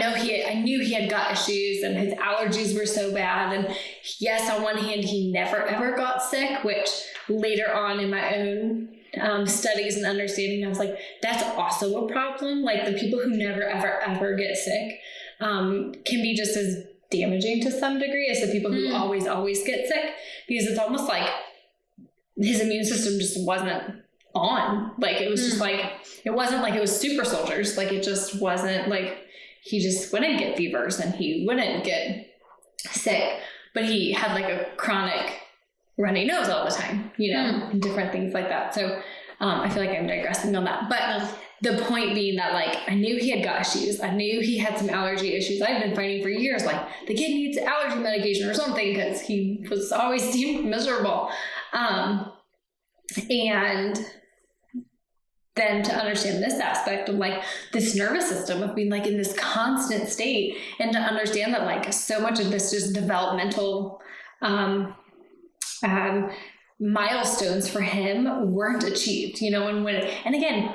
knew he had gut issues, and his allergies were so bad. And yes, on one hand, he never ever got sick, which later on in my own studies and understanding, I was like, that's also a problem. The people who never ever get sick can be just as damaging to some degree as the people who always get sick, because it's almost like his immune system just wasn't on. It was just it wasn't it was super soldiers. It just wasn't he just wouldn't get fevers and he wouldn't get sick, but he had a chronic runny nose all the time, and different things like that. So I feel like I'm digressing on that, but the point being that I knew he had gut issues. I knew he had some allergy issues. I've been fighting for years, the kid needs allergy medication or something, because he was always seemed miserable. And then to understand this aspect of this nervous system of being in this constant state, and to understand that so much of this just developmental milestones for him weren't achieved, and again,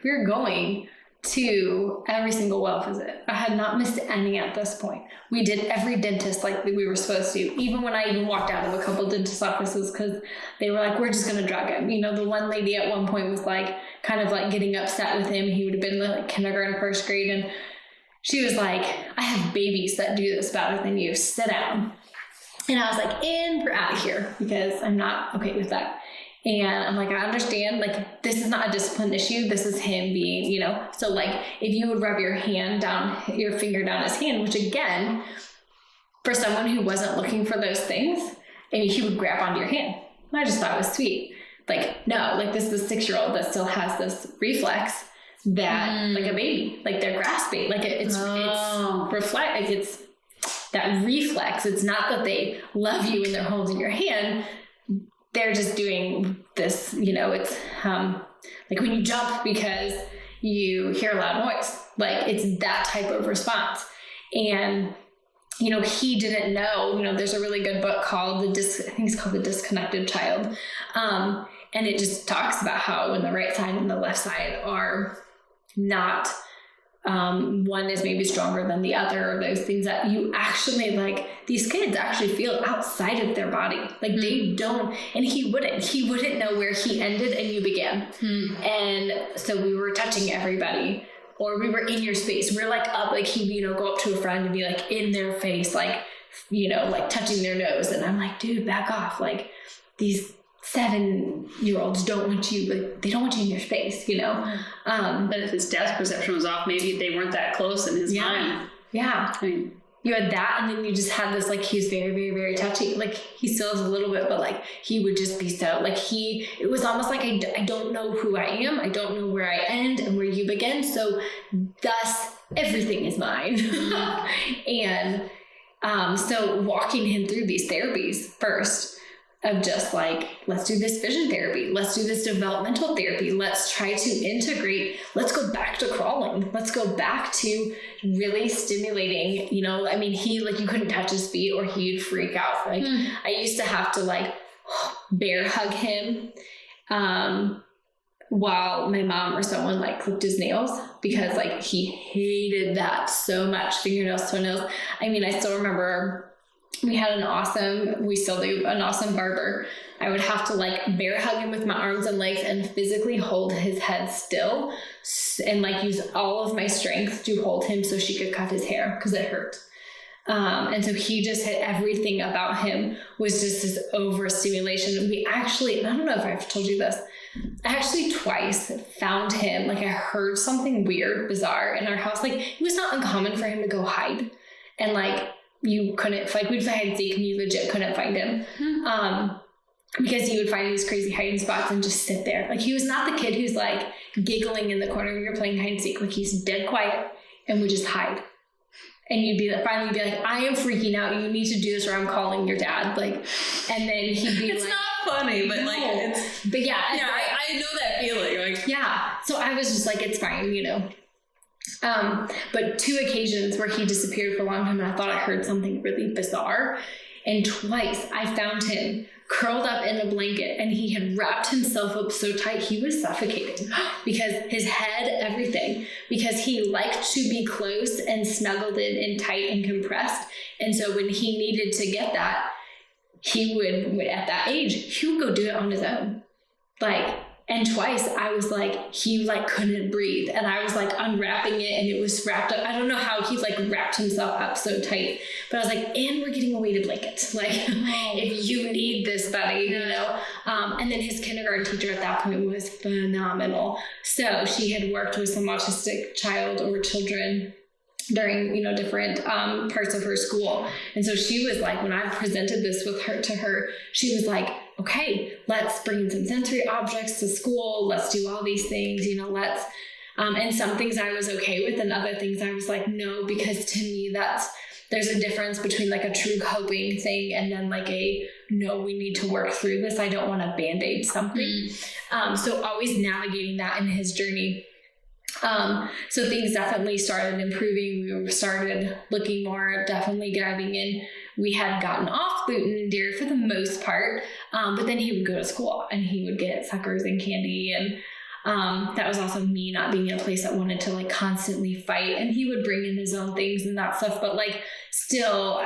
We were going to every single well visit. I had not missed any at this point. We did every dentist like we were supposed to, even when I even walked out of a couple of dentist offices, because they were like, we're just going to drug him. You know, the one lady at one point was like, kind of like getting upset with him. He would have been like kindergarten, first grade. And she was like, I have babies that do this better than you. Sit down. And I was like, and we're out of here, because I'm not okay with that. And I'm like, I understand, like, this is not a discipline issue. This is him being, you know, so like, if you would rub your finger down his hand, which again, for someone who wasn't looking for those things, I mean, he would grab onto your hand. And I just thought it was sweet. Like, no, like, this is a 6-year-old that still has this reflex that, like a baby, like they're grasping, like it's that reflex. It's not that they love you and they're holding your hand. They're just doing this, you know, it's like when you jump because you hear a loud noise, like it's that type of response. And, you know, he didn't know, you know, there's a really good book called I think it's called The Disconnected Child. And it just talks about how when the right side and the left side are not, one is maybe stronger than the other, or those things that you actually, like, these kids actually feel outside of their body. Like they don't, and he wouldn't know where he ended and you began. And so we were touching everybody, or we were in your space. We're like up, like he'd, you know, go up to a friend and be like in their face, like, you know, like touching their nose. And I'm like, dude, back off. Like these 7-year-olds don't want you, like, they don't want you in your space, you know? But if his depth perception was off, maybe they weren't that close in his mind. Yeah. I mean, you had that, and then you just had this, like, he's very, very, very touchy. Like, he still is a little bit, but, like, he would just be so, like, it was almost like, I don't know who I am. I don't know where I end and where you begin. So, thus, everything is mine. And so walking him through these therapies first, of just like, let's do this vision therapy. Let's do this developmental therapy. Let's try to integrate. Let's go back to crawling. Let's go back to really stimulating, you know, I mean, you couldn't touch his feet or he'd freak out. Like I used to have to like bear hug him, while my mom or someone like clipped his nails, because like he hated that so much. Fingernails, toenails. I mean, I still remember we still do an awesome barber. I would have to like bear hug him with my arms and legs and physically hold his head still and like use all of my strength to hold him so she could cut his hair because it hurt. And so he just had, everything about him was just this overstimulation. We actually, I don't know if I've told you this, I actually twice found him, like I heard something weird, bizarre in our house. Like it was not uncommon for him to go hide and like, you couldn't, like, we'd play hide and seek and you legit couldn't find him. Because he would find these crazy hiding spots and just sit there. Like, he was not the kid who's, like, giggling in the corner when you're playing hide and seek. Like, he's dead quiet and would just hide. And you'd be like, finally be like, I am freaking out. You need to do this or I'm calling your dad. Like, and then he'd be it's like. It's not funny, but, like, it's. But yeah. Yeah, I know that feeling. Like. Yeah. So I was just like, it's fine, you know. But 2 occasions where he disappeared for a long time and I thought I heard something really bizarre. And twice I found him curled up in a blanket and he had wrapped himself up so tight he was suffocating because his head, everything, because he liked to be close and snuggled in and tight and compressed. And so when he needed to get that, he would, at that age, he would go do it on his own. Like, and twice I was like, he like couldn't breathe. And I was like unwrapping it and it was wrapped up. I don't know how he like wrapped himself up so tight, but I was like, and we're getting a weighted blanket. Like if you need this, buddy, you know? And then his kindergarten teacher at that point was phenomenal. So she had worked with some autistic child or children during, you know, different parts of her school. And so she was like, when I presented this to her, she was like, okay, let's bring some sensory objects to school. Let's do all these things, you know, let's, and some things I was okay with and other things I was like, no, because to me, there's a difference between like a true coping thing and then like no, we need to work through this. I don't want to Band-Aid something. So always navigating that in his journey. So things definitely started improving. We started looking more, definitely diving in. We had gotten off gluten and dairy for the most part, but then he would go to school and he would get suckers and candy. that was also me not being in a place that wanted to like constantly fight, and he would bring in his own things and that stuff, but like still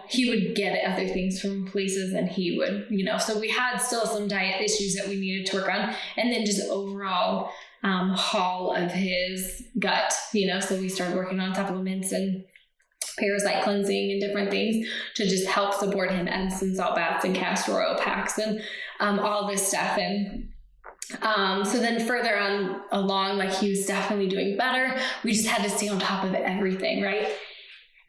he would get other things from places, and he would, so we had still some diet issues that we needed to work on, and then just overall haul of his gut, so we started working on supplements and parasite cleansing and different things to just help support him, Epsom salt baths and castor oil packs and all this stuff. And so then further on along, like he was definitely doing better. We just had to stay on top of everything, right?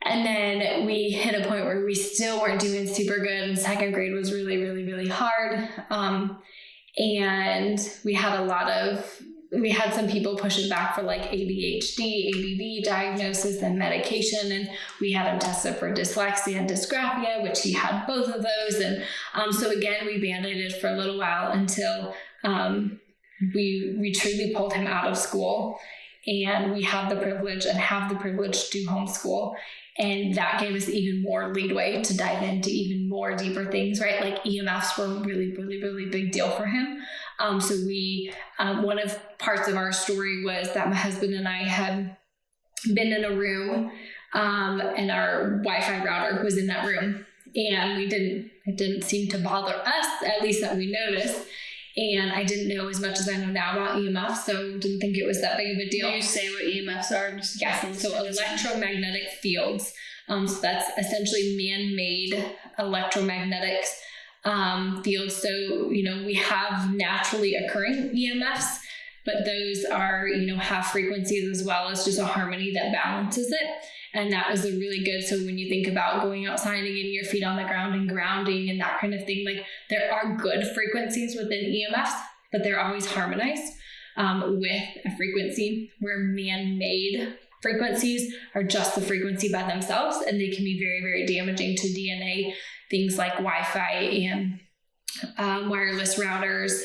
And then we hit a point where we still weren't doing super good, and second grade was really, really, really hard. And we had some people pushing back for like ADHD, ADD diagnosis and medication. And we had him tested for dyslexia and dysgraphia, which he had both of those. And so again, we band-aided for a little while until we truly pulled him out of school. And we have the privilege to do homeschool. And that gave us even more leadway to dive into even more deeper things, right? Like EMFs were really, really, really big deal for him. So we, one of parts of our story was that my husband and I had been in a room, and our Wi-Fi router was in that room, and it didn't seem to bother us, at least that we noticed. And I didn't know as much as I know now about EMFs, so didn't think it was that big of a deal. Can you say what EMFs are? Yeah, so electromagnetic fields. So that's essentially man-made electromagnetic fields. So, we have naturally occurring EMFs, but those are, have frequencies as well as just a harmony that balances it. And that was a really good, so when you think about going outside and getting your feet on the ground and grounding and that kind of thing, like there are good frequencies within EMFs, but they're always harmonized with a frequency, where man-made frequencies are just the frequency by themselves, and they can be very, very damaging to DNA, things like Wi-Fi and wireless routers,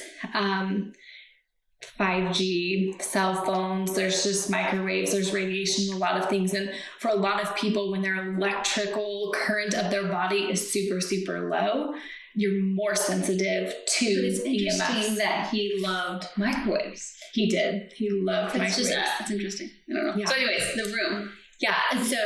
5G, cell phones, there's just microwaves, there's radiation, a lot of things. And for a lot of people, when their electrical current of their body is super, super low, you're more sensitive to it's interesting EMFs. that he loved microwaves. He did. He loved microwaves. That's interesting. I don't know. Yeah. So anyways, the room. Yeah, and so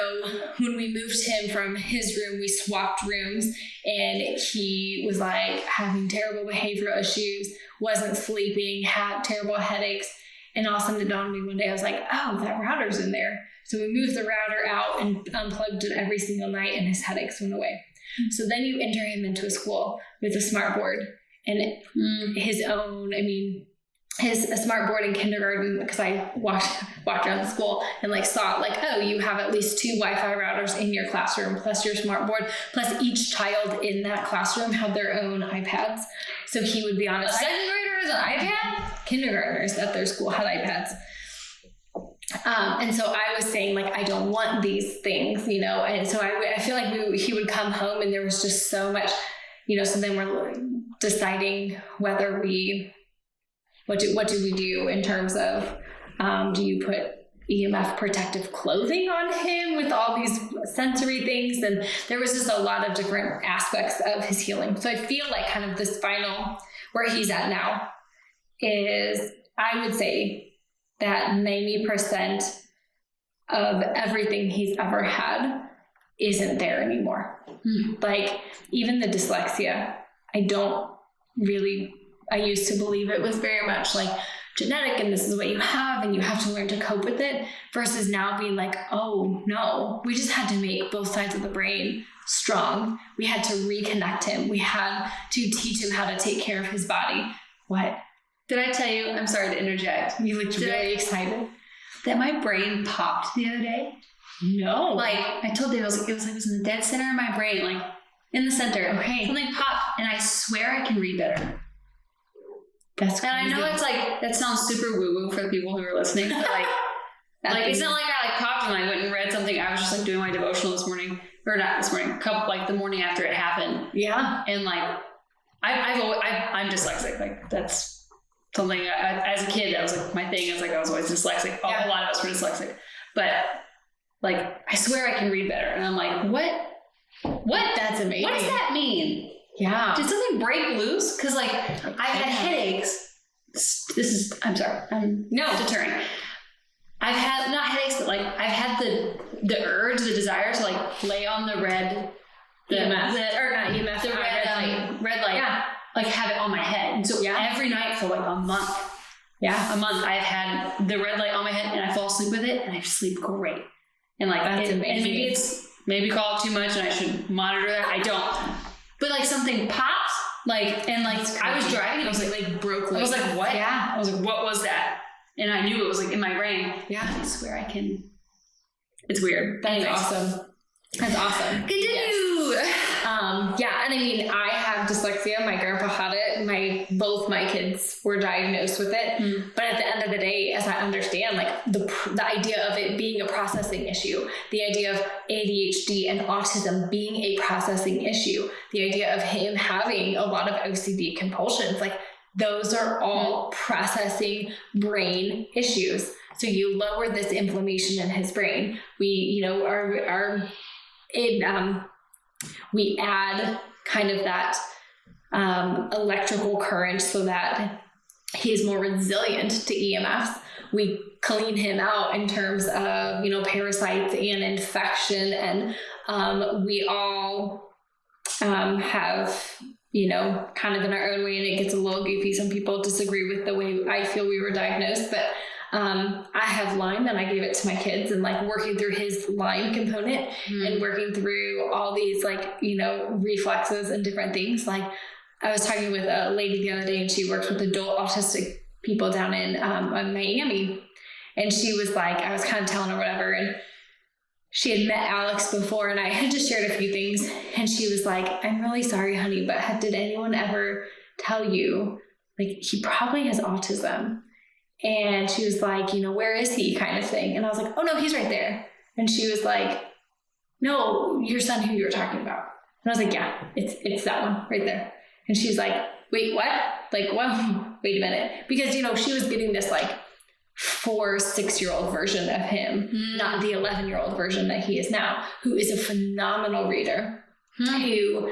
when we moved him from his room, we swapped rooms, and he was like having terrible behavioral issues, wasn't sleeping, had terrible headaches, and all of a sudden it dawned on me one day, I was like, oh, that router's in there. So we moved the router out and unplugged it every single night, and his headaches went away. So then you enter him into a school with a smart board and his own, a smart board in kindergarten, because I walked around the school and like saw it, like, oh, you have at least 2 Wi-Fi routers in your classroom, plus your smart board, plus each child in that classroom had their own iPads. So he would be on a second grader has an iPad? Kindergartners at their school had iPads. And so I was saying, like, I don't want these things, and so I feel like he would come home and there was just so much, so then we're deciding whether what do we do in terms of, do you put EMF protective clothing on him with all these sensory things? And there was just a lot of different aspects of his healing. So I feel like kind of this final, where he's at now, is, I would say that 90% of everything he's ever had isn't there anymore. Like even the dyslexia, I used to believe it was very much like genetic and this is what you have and you have to learn to cope with it, versus now being like, oh no, we just had to make both sides of the brain strong. We had to reconnect him. We had to teach him how to take care of his body. What? Did I tell you, I'm sorry to interject. You looked really excited. That my brain popped the other day? No. Like I told you, it was in the dead center of my brain, like in the center. Okay. Something popped and I swear I can read better. That's crazy. And I know it's like, that sounds super woo-woo for the people who are listening, but like it's not like I popped and I went and read something. I was just like doing my devotional this morning, or not this morning, the morning after it happened. Yeah. And like, I'm dyslexic. Like that's something as a kid, that was like my thing. I was always dyslexic. A lot of us were dyslexic, but like, I swear I can read better. And I'm like, what? That's amazing. What does that mean? Yeah. Did something break loose? Because like I had headaches I'm sorry, I'm deterring. I've had, not headaches, but like, I've had the urge, the desire to like lay on the red, EMF. the red light, Yeah. like have it on my head. And so every night for like a month, I've had the red light on my head and I fall asleep with it and I sleep great. And like, That's amazing. And maybe call it too much and I should monitor that. I don't. But like something pops, like, and like I was driving and I was like broke. I was like, what? Yeah. I was like, what was that? And I knew it was like in my brain. Yeah. I swear I can. It's weird. That's awesome. That's awesome. Continue. Yes. Yeah, and I mean, I have dyslexia. My grandpa had it. Both my kids were diagnosed with it. But at the end of the day, as I understand, like the idea of it being a processing issue, the idea of ADHD and autism being a processing issue, the idea of him having a lot of OCD compulsions, like those are all processing brain issues. So you lower this inflammation in his brain. We add kind of that electrical current so that he's more resilient to EMFs. We clean him out in terms of, parasites and infection. And we all have, kind of in our own way, and it gets a little goofy. Some people disagree with the way I feel we were diagnosed, but I have Lyme and I gave it to my kids, and like working through his Lyme component and working through all these reflexes and different things. Like I was talking with a lady the other day and she works with adult autistic people down in Miami. And she was like, I was kind of telling her whatever. And she had met Alex before and I had just shared a few things. And she was like, I'm really sorry, honey, but did anyone ever tell you, like, he probably has autism? And she was like, where is he, kind of thing. And I was like, oh no, he's right there. And she was like, no, your son who you were talking about. And I was like, yeah, it's that one right there. And she's like, wait, what? Like, whoa, wait a minute. Because, she was getting this like 4-6-year-old version of him, not the 11-year-old version that he is now, who is a phenomenal reader, who,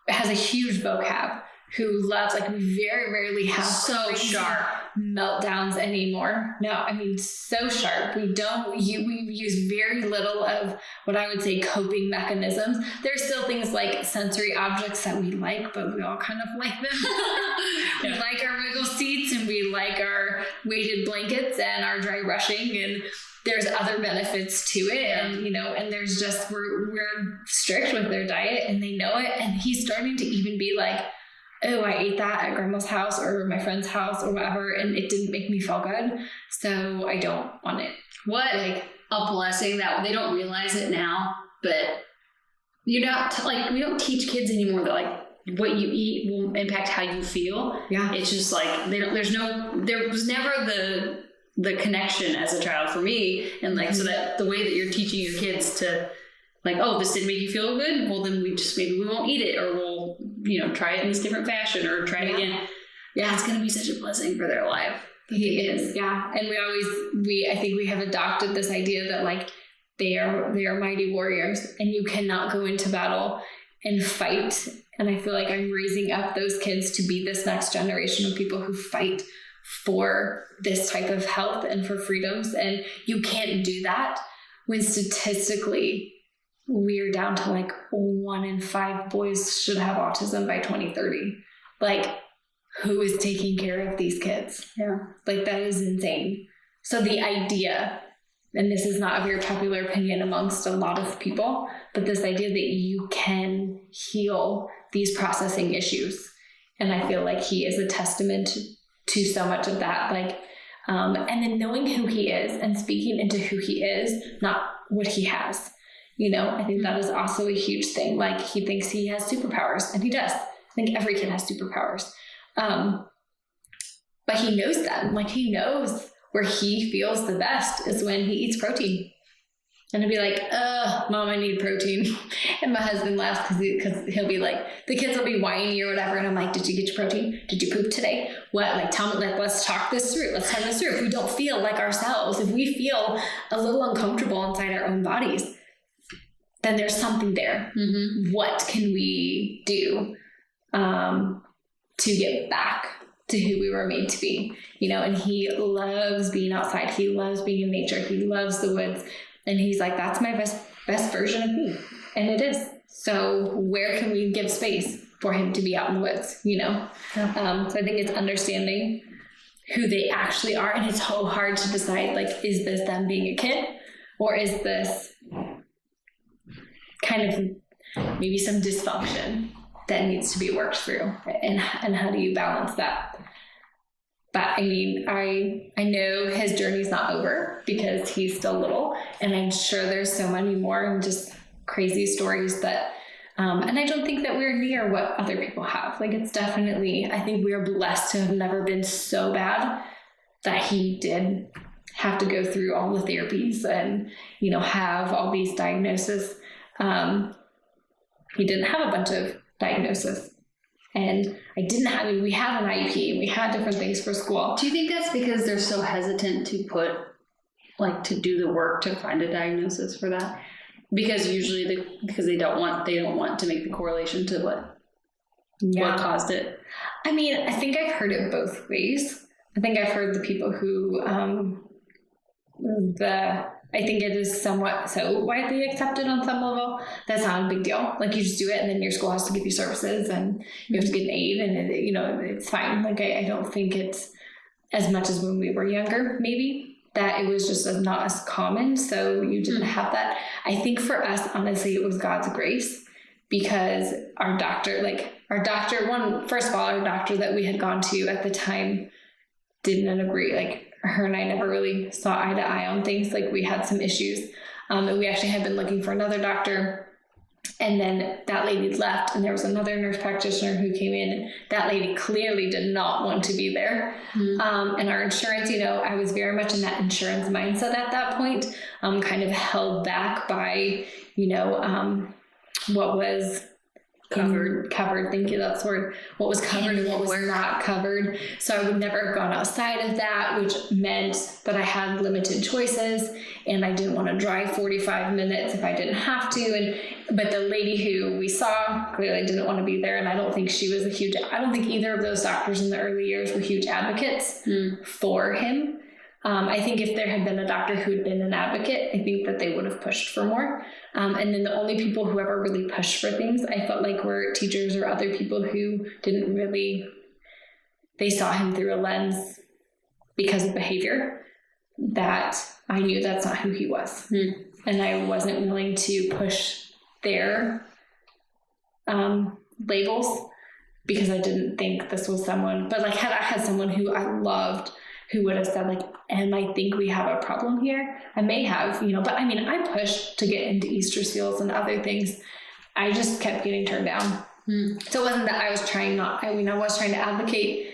has a huge vocab, who loves, like, we very rarely have so sharp meltdowns anymore. No, I mean, so sharp. We use very little of what I would say coping mechanisms. There's still things like sensory objects that we like, but we all kind of like them. We like our wiggle seats and we like our weighted blankets and our dry brushing, and there's other benefits to it. And, and there's just, we're strict with their diet and they know it. And he's starting to even be like, oh, I ate that at grandma's house or my friend's house or whatever, and it didn't make me feel good, so I don't want it. What a blessing that they don't realize it now, but you're not we don't teach kids anymore that like what you eat will impact how you feel. Yeah, it's just like there was never the connection as a child for me, and like so that the way that you're teaching your kids to like, oh, this didn't make you feel good, well then maybe we won't eat it, or we'll try it in this different fashion or try it again. Yeah, it's going to be such a blessing for their life. He is. Yeah. And I think we have adopted this idea that like they are mighty warriors and you cannot go into battle and fight. And I feel like I'm raising up those kids to be this next generation of people who fight for this type of health and for freedoms. And you can't do that when statistically we're down to like 1 in 5 boys should have autism by 2030. Like, who is taking care of these kids? Yeah. Like, that is insane. So the idea, and this is not a very popular opinion amongst a lot of people, but this idea that you can heal these processing issues. And I feel like he is a testament to so much of that. Like, and then knowing who he is and speaking into who he is, not what he has. I think that is also a huge thing. Like, he thinks he has superpowers, and he does. I think every kid has superpowers. But he knows them. Like, he knows where he feels the best is when he eats protein. And he'll be like, Mom, I need protein. And my husband laughs because he'll be like, the kids will be whiny or whatever. And I'm like, did you get your protein? Did you poop today? What? Like, tell me, like, let's talk this through. Let's talk this through. If we don't feel like ourselves, if we feel a little uncomfortable inside our own bodies, then there's something there. Mm-hmm. What can we do to get back to who we were made to be, and he loves being outside. He loves being in nature. He loves the woods. And he's like, that's my best version of me. And it is. So where can we give space for him to be out in the woods, Yeah. So I think it's understanding who they actually are. And it's so hard to decide, like, is this them being a kid, or is this kind of maybe some dysfunction that needs to be worked through, and how do you balance that? But I mean, I know his journey's not over because he's still little, and I'm sure there's so many more and just crazy stories that, and I don't think that we're near what other people have. Like, it's definitely, I think we're blessed to have never been so bad that he did have to go through all the therapies and, have all these diagnoses. He didn't have a bunch of diagnosis, and we had an IEP, and we had different things for school. Do you think that's because they're so hesitant to to do the work to find a diagnosis for that? Because usually because they don't want to make the correlation to what caused it. I mean, I think I've heard it both ways. I think I've heard the people who I think it is somewhat so widely accepted on some level. That's not a big deal. Like, you just do it, and then your school has to give you services, and you have to get an aid, and it's fine. Like, I don't think it's as much as when we were younger, maybe, that it was just not as common. So you didn't have that. I think for us, honestly, it was God's grace, because our doctor that we had gone to at the time didn't agree. Like, her and I never really saw eye to eye on things. Like, we had some issues, and we actually had been looking for another doctor, and then that lady left, and there was another nurse practitioner who came in, and that lady clearly did not want to be there. And our insurance, I was very much in that insurance mindset at that point, kind of held back by, what was covered. Thank you. That's word. What was covered and what was not covered. So I would never have gone outside of that, which meant that I had limited choices, and I didn't want to drive 45 minutes if I didn't have to. But the lady who we saw clearly didn't want to be there. And I don't think she was I don't think either of those doctors in the early years were huge advocates for him. I think if there had been a doctor who had been an advocate, I think that they would have pushed for more. And then the only people who ever really pushed for things, I felt like, were teachers or other people who didn't really, they saw him through a lens because of behavior that I knew that's not who he was. And I wasn't willing to push their labels, because I didn't think this was someone, but like, had I had someone who I loved, who would have said, like, and I think we have a problem here, I may have, but I mean, I pushed to get into Easter seals and other things. I just kept getting turned down. So it wasn't that I was trying I was trying to advocate,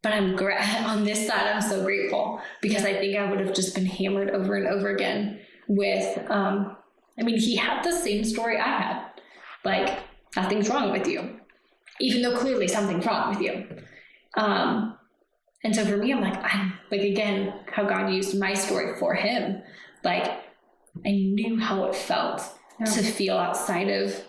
but on this side, I'm so grateful, because I think I would have just been hammered over and over again with, he had the same story I had, like, nothing's wrong with you, even though clearly something's wrong with you. And so for me, I'm like, again, how God used my story for him. Like, I knew how it felt to feel outside of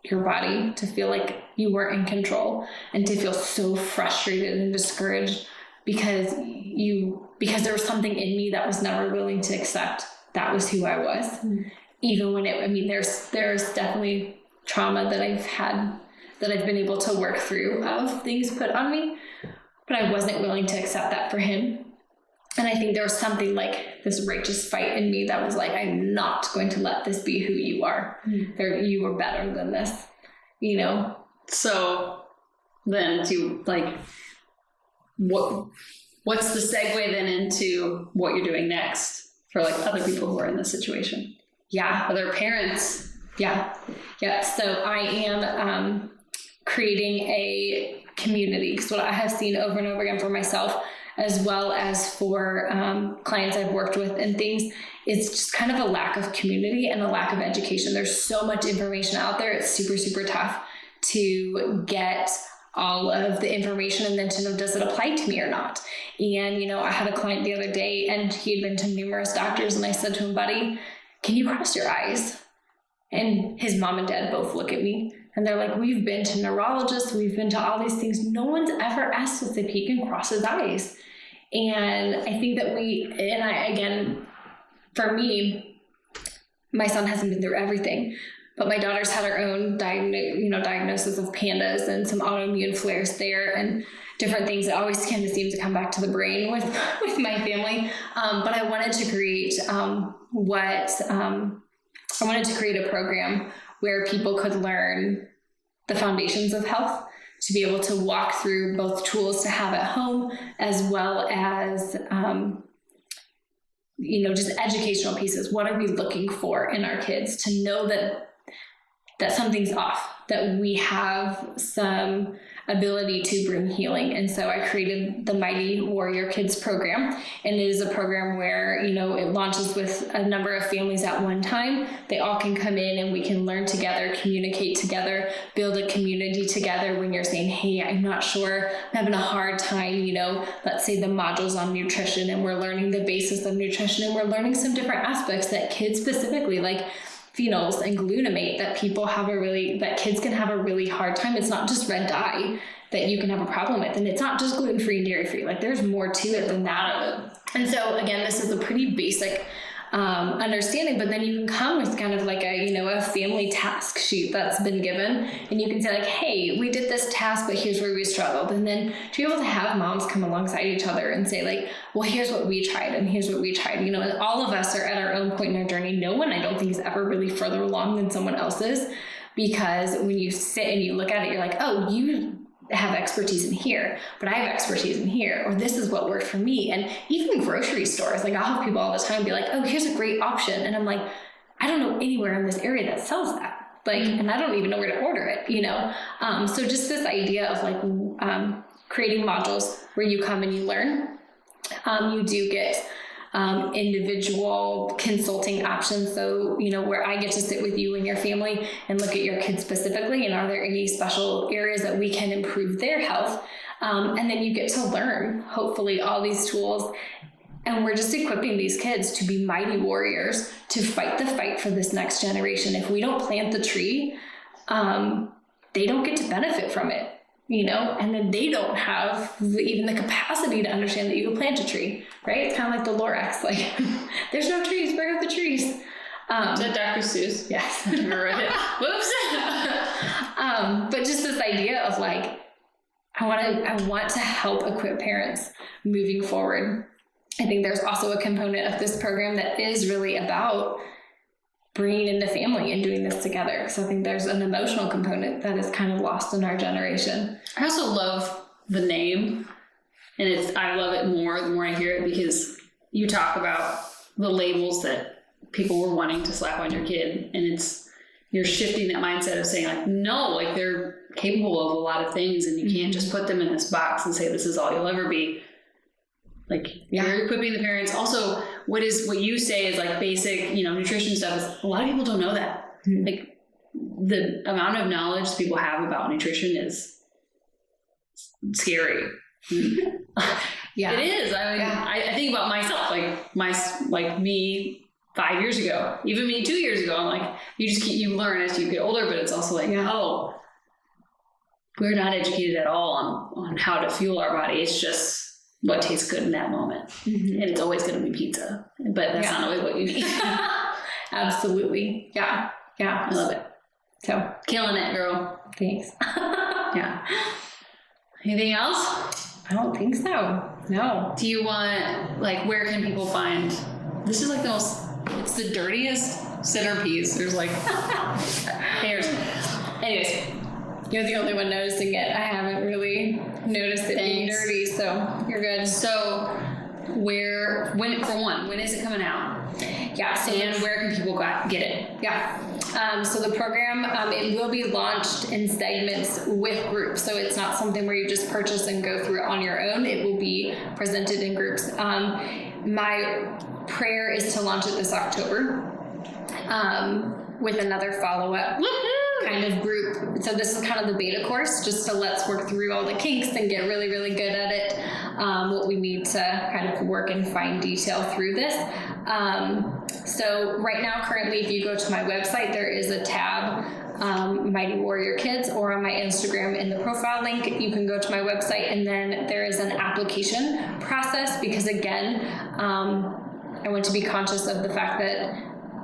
your body, to feel like you weren't in control, and to feel so frustrated and discouraged because there was something in me that was never willing to accept that was who I was. Even when there's definitely trauma that I've had, that I've been able to work through of things put on me, but I wasn't willing to accept that for him. And I think there was something like this righteous fight in me that was like, I'm not going to let this be who you are. You are better than this, So then what's the segue then into what you're doing next for like other people who are in this situation? Yeah. Other parents. Yeah. So I am creating a community. So what I have seen over and over again for myself, as well as for clients I've worked with and things, it's just kind of a lack of community and a lack of education. There's so much information out there. It's super, super tough to get all of the information and then to know, does it apply to me or not? And, I had a client the other day, and he had been to numerous doctors, and I said to him, buddy, can you cross your eyes? And his mom and dad both look at me And they're like, we've been to neurologists, we've been to all these things. No one's ever asked us if he can cross his eyes. And I think that again, for me, my son hasn't been through everything, but my daughter's had her own diagnosis of pandas and some autoimmune flares there and different things that always kind of seem to come back to the brain with my family. But I wanted to create I wanted to create a program where people could learn the foundations of health, to be able to walk through both tools to have at home, as well as, just educational pieces. What are we looking for in our kids to know that something's off, that we have some ability to bring healing. And so I created the Mighty Warrior Kids program. And it is a program where, it launches with a number of families at one time. They all can come in and we can learn together, communicate together, build a community together. When you're saying, hey, I'm not sure, I'm having a hard time, let's say the modules on nutrition, and we're learning the basis of nutrition, and we're learning some different aspects that kids specifically, like phenols and glutamate, that kids can have a really hard time. It's not just red dye that you can have a problem with, and it's not just gluten-free and dairy-free. Like, there's more to it than that. And so again, this is a pretty basic understanding, but then you can come with kind of like a family task sheet that's been given, and you can say like, hey, we did this task, but here's where we struggled. And then to be able to have moms come alongside each other and say like, well, here's what we tried and here's what we tried, and all of us are at our own point in our journey. No one, I don't think, is ever really further along than someone else's, because when you sit and you look at it, you're like, oh, you have expertise in here, but I have expertise in here, or this is what worked for me. And even grocery stores, like I'll have people all the time be like, oh, here's a great option. And I'm like, I don't know anywhere in this area that sells that. And I don't even know where to order it, So just this idea of like creating modules where you come and you learn. You do get individual consulting options. So, where I get to sit with you and your family and look at your kids specifically, and are there any special areas that we can improve their health? And then you get to learn, hopefully, all these tools. And we're just equipping these kids to be mighty warriors, to fight the fight for this next generation. If we don't plant the tree, they don't get to benefit from it. And then they don't have even the capacity to understand that you can plant a tree, right? It's kind of like the Lorax, like, there's no trees, bring up the trees. Is that Dr. Seuss? Yes. I've never read it. Whoops. But just this idea of like, I want to help equip parents moving forward. I think there's also a component of this program that is really about bringing in the family and doing this together. So I think there's an emotional component that is kind of lost in our generation. I also love the name, and I love it more the more I hear it, because you talk about the labels that people were wanting to slap on your kid, and you're shifting that mindset of saying like, no, like they're capable of a lot of things, and you can't just put them in this box and say this is all you'll ever be. Like, you're equipping the parents. Also, what you say is like basic, nutrition stuff. Is a lot of people don't know that. Mm-hmm. Like, the amount of knowledge people have about nutrition is scary. Yeah, it is. I mean, I think about myself, like me 5 years ago, even me 2 years ago. I'm like, you learn as you get older, but it's also like, oh, we're not educated at all on how to fuel our body. It's just what tastes good in that moment. Mm-hmm. And it's always going to be pizza, but that's not always what you need. Absolutely. Yeah. I love it. So killing it, girl. Thanks. Yeah. Anything else? I don't think so. No. Do you want, like, where can people find, this is like it's the dirtiest centerpiece. There's like hairs. Anyways. You're the only one noticing it. I haven't really noticed it being dirty, so you're good. So when is it coming out? Yeah. So and where can people get it? Yeah. So the program, it will be launched in segments with groups. So it's not something where you just purchase and go through it on your own. It will be presented in groups. My prayer is to launch it this October with another follow-up kind of group So this is kind of the beta course, just to let's work through all the kinks and get really, really good at it. What we need to kind of work in fine detail through this. So right now, currently, if you go to my website, there is a tab, Mighty Warrior Kids, or on my Instagram in the profile link, you can go to my website, and then there is an application process, because again, I want to be conscious of the fact that,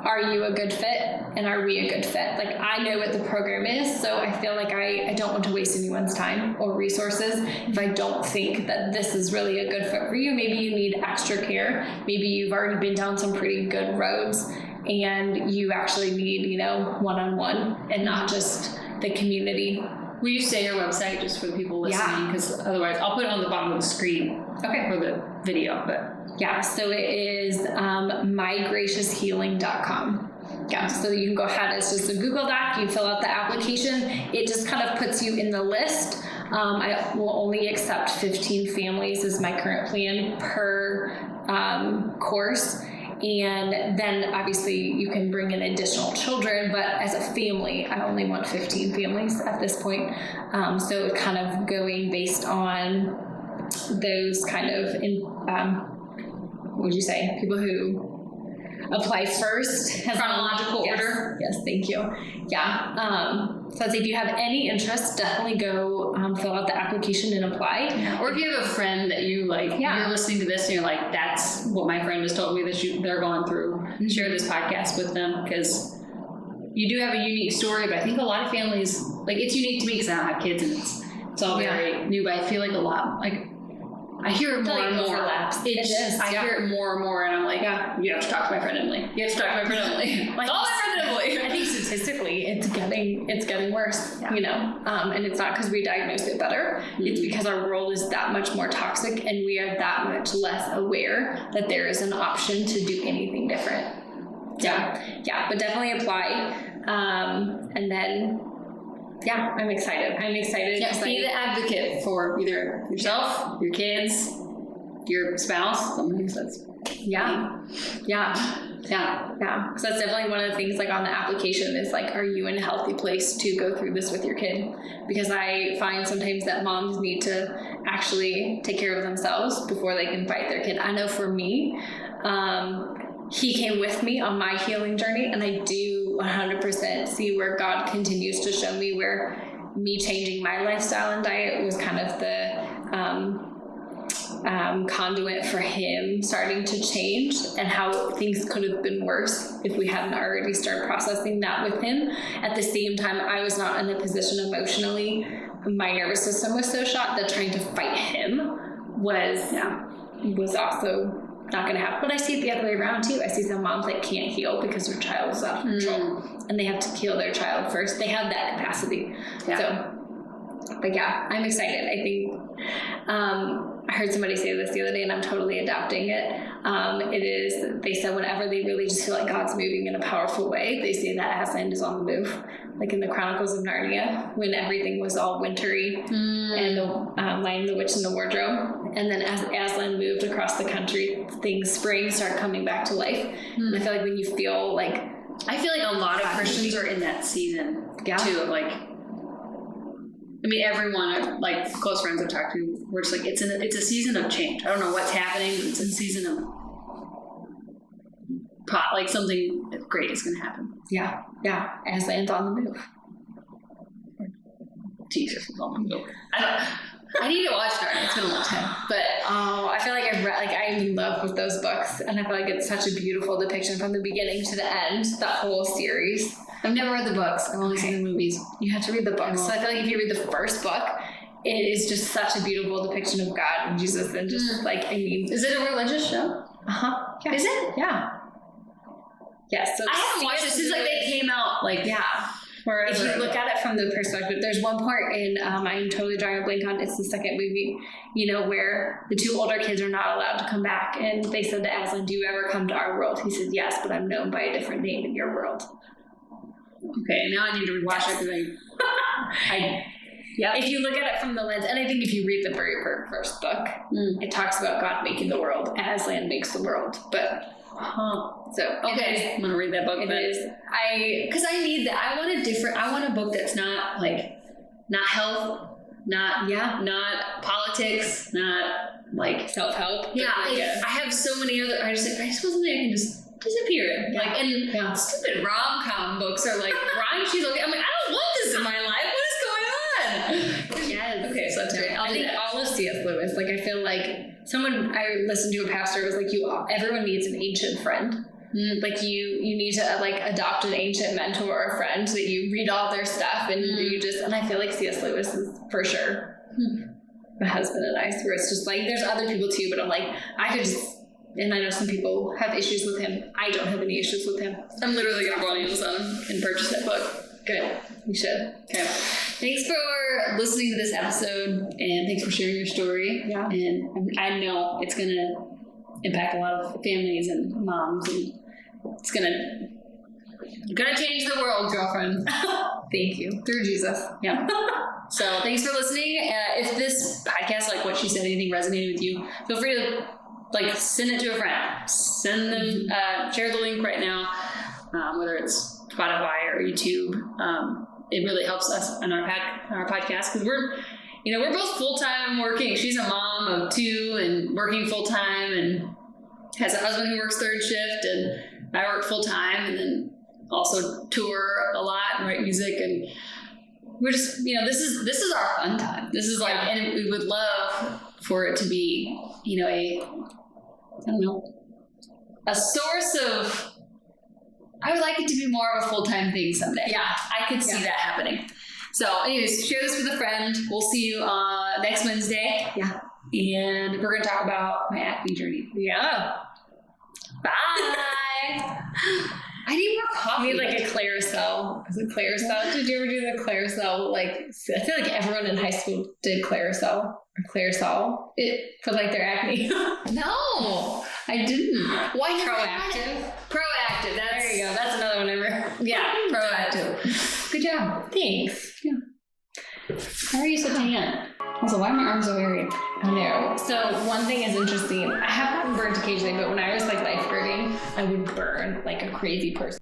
are you a good fit, and are we a good fit? Like, I know what the program is, so I feel like I don't want to waste anyone's time or resources if I don't think that this is really a good fit for you. Maybe you need extra care. Maybe you've already been down some pretty good roads and you actually need, one-on-one and not just the community. Will you say your website just for the people listening? Because otherwise, I'll put it on the bottom of the screen for the video. But yeah, so it is mygracioushealing.com. Yeah, so you can go ahead. It's just a Google Doc. You fill out the application. It just kind of puts you in the list. I will only accept 15 families is my current plan per course. And then obviously you can bring in additional children, but as a family, I only want 15 families at this point. So it's kind of going based on those kind of, what would you say, people who apply first, chronological order. Yes, thank you. Yeah. So I'd say if you have any interest, definitely go fill out the application and apply. Yeah. Or if you have a friend that you like, you're listening to this and you're like, that's what my friend just told me that they're going through, share this podcast with them, because you do have a unique story. But I think a lot of families, like, it's unique to me because I don't have kids and it's all very new, but I feel like a lot, like, I hear it more and more. I hear it more and more, and I'm like, you have to talk to my friend Emily. You have to talk to my friend Emily. Like, my friend Emily. I think statistically, it's getting worse. And it's not because we diagnose it better. It's because our world is that much more toxic, and we are that much less aware that there is an option to do anything different. But definitely apply, and then. Yeah, I'm excited. Yeah, be the advocate for either yourself, your kids, your spouse. Somebody says, yeah. So that's definitely one of the things, like, on the application is, like, are you in a healthy place to go through this with your kid? Because I find sometimes that moms need to actually take care of themselves before they can fight their kid. I know for me, he came with me on my healing journey, and I do 100% see where God continues to show me where me changing my lifestyle and diet was kind of the conduit for him starting to change, and how things could have been worse if we hadn't already started processing that with him. At the same time, I was not in a position emotionally. My nervous system was so shot that trying to fight him was also not going to happen. But I see it the other way around too. I see some moms that can't heal because their child is out of control, and they have to heal their child first. They have that capacity. So, but I'm excited. I think I heard somebody say this the other day, and I'm totally adopting it. They said whenever they really just feel like God's moving in a powerful way, they say that Aslan is on the move. Like in the Chronicles of Narnia, when everything was all wintry, and the Lion, the Witch, and the Wardrobe. And then as Aslan moved across the country, spring started coming back to life. And I feel like when you feel like... I feel like a lot of Christians are in that season, too, of like... I mean, everyone, like, close friends I've talked to, we're just like, it's a season of change. I don't know what's happening, but it's a season of... like, something great is going to happen. Yeah. Aslan's on the move. Jesus is on the move. I need to watch Narnia. It's been a long time. But I feel like I'm in love with those books, and I feel like it's such a beautiful depiction from the beginning to the end, that whole series. I've never read the books. I've only seen the movies. You have to read the books. So I feel like if you read the first book, it is just such a beautiful depiction of God and Jesus, and just Is it a religious show? Yeah. Is it? Yeah. Yes. So I haven't watched it since they came out. Forever. If you look at it from the perspective, there's one part in, I'm totally drawing a blank on, it's the second movie, where the two older kids are not allowed to come back, and they said to Aslan, do you ever come to our world? He said, yes, but I'm known by a different name in your world. Okay, now I need to rewatch it because If you look at it from the lens, and I think if you read the very first book, it talks about God making the world. Aslan makes the world, but So Okay, I'm gonna read that book. it But is. because I need that. I want a book that's not like, not health, not politics, not like Self-help. Yeah, Like I have so many other. I just want something I can just disappear in. Yeah. Like, and Yeah. stupid rom-com books are like raunchy looking. I'm like, I don't want this in my life. What is going on? Yes. Okay, so that's great. I think all of C.S. Lewis. Like, I feel like I listened to a pastor was like, everyone needs an ancient friend. Like you need to like adopt an ancient mentor or friend that you read all their stuff and and I feel like C.S. Lewis is for sure my husband and I, where it's just like there's other people too, but I'm like I could just, and I know some people have issues with him. I don't have any issues with him. I'm literally gonna go on Amazon and purchase that book. Good, you should. Okay. Thanks for listening to this episode, and thanks for sharing your story. Yeah. And I know it's gonna impact a lot of families and moms, and it's gonna change the world, girlfriend. Thank you. Through Jesus. Yeah. So thanks for listening. If this podcast, like what she said, anything resonated with you, feel free to like send it to a friend. Send them, share the link right now, whether it's Spotify or YouTube. It really helps us on our podcast because we're both full-time working. She's a mom of 2 and working full-time and has a husband who works 3rd shift, and I work full-time and then also tour a lot and write music, and we're just, this is our fun time. This is like, and we would love for it to be, a source of, I would like it to be more of a full-time thing someday. Yeah. I could see that happening. So anyways, share this with a friend. We'll see you next Wednesday. Yeah. And we're going to talk about my acne journey. Yeah. Bye. I need more coffee. We need like a Claricel. Is it Claricel? Did you ever do the Claricel? Like, I feel like everyone in high school did Claricel or Claricel. It for like their acne. No, I didn't. Why Proactive? Proactive. There you go. That's another one ever. Yeah, proactive. Good job. Thanks. Yeah. How are you so tan? Also, why are my arms so hairy? I know. So one thing is interesting. I have gotten burnt occasionally, but when I was like lifeguarding, I would burn like a crazy person.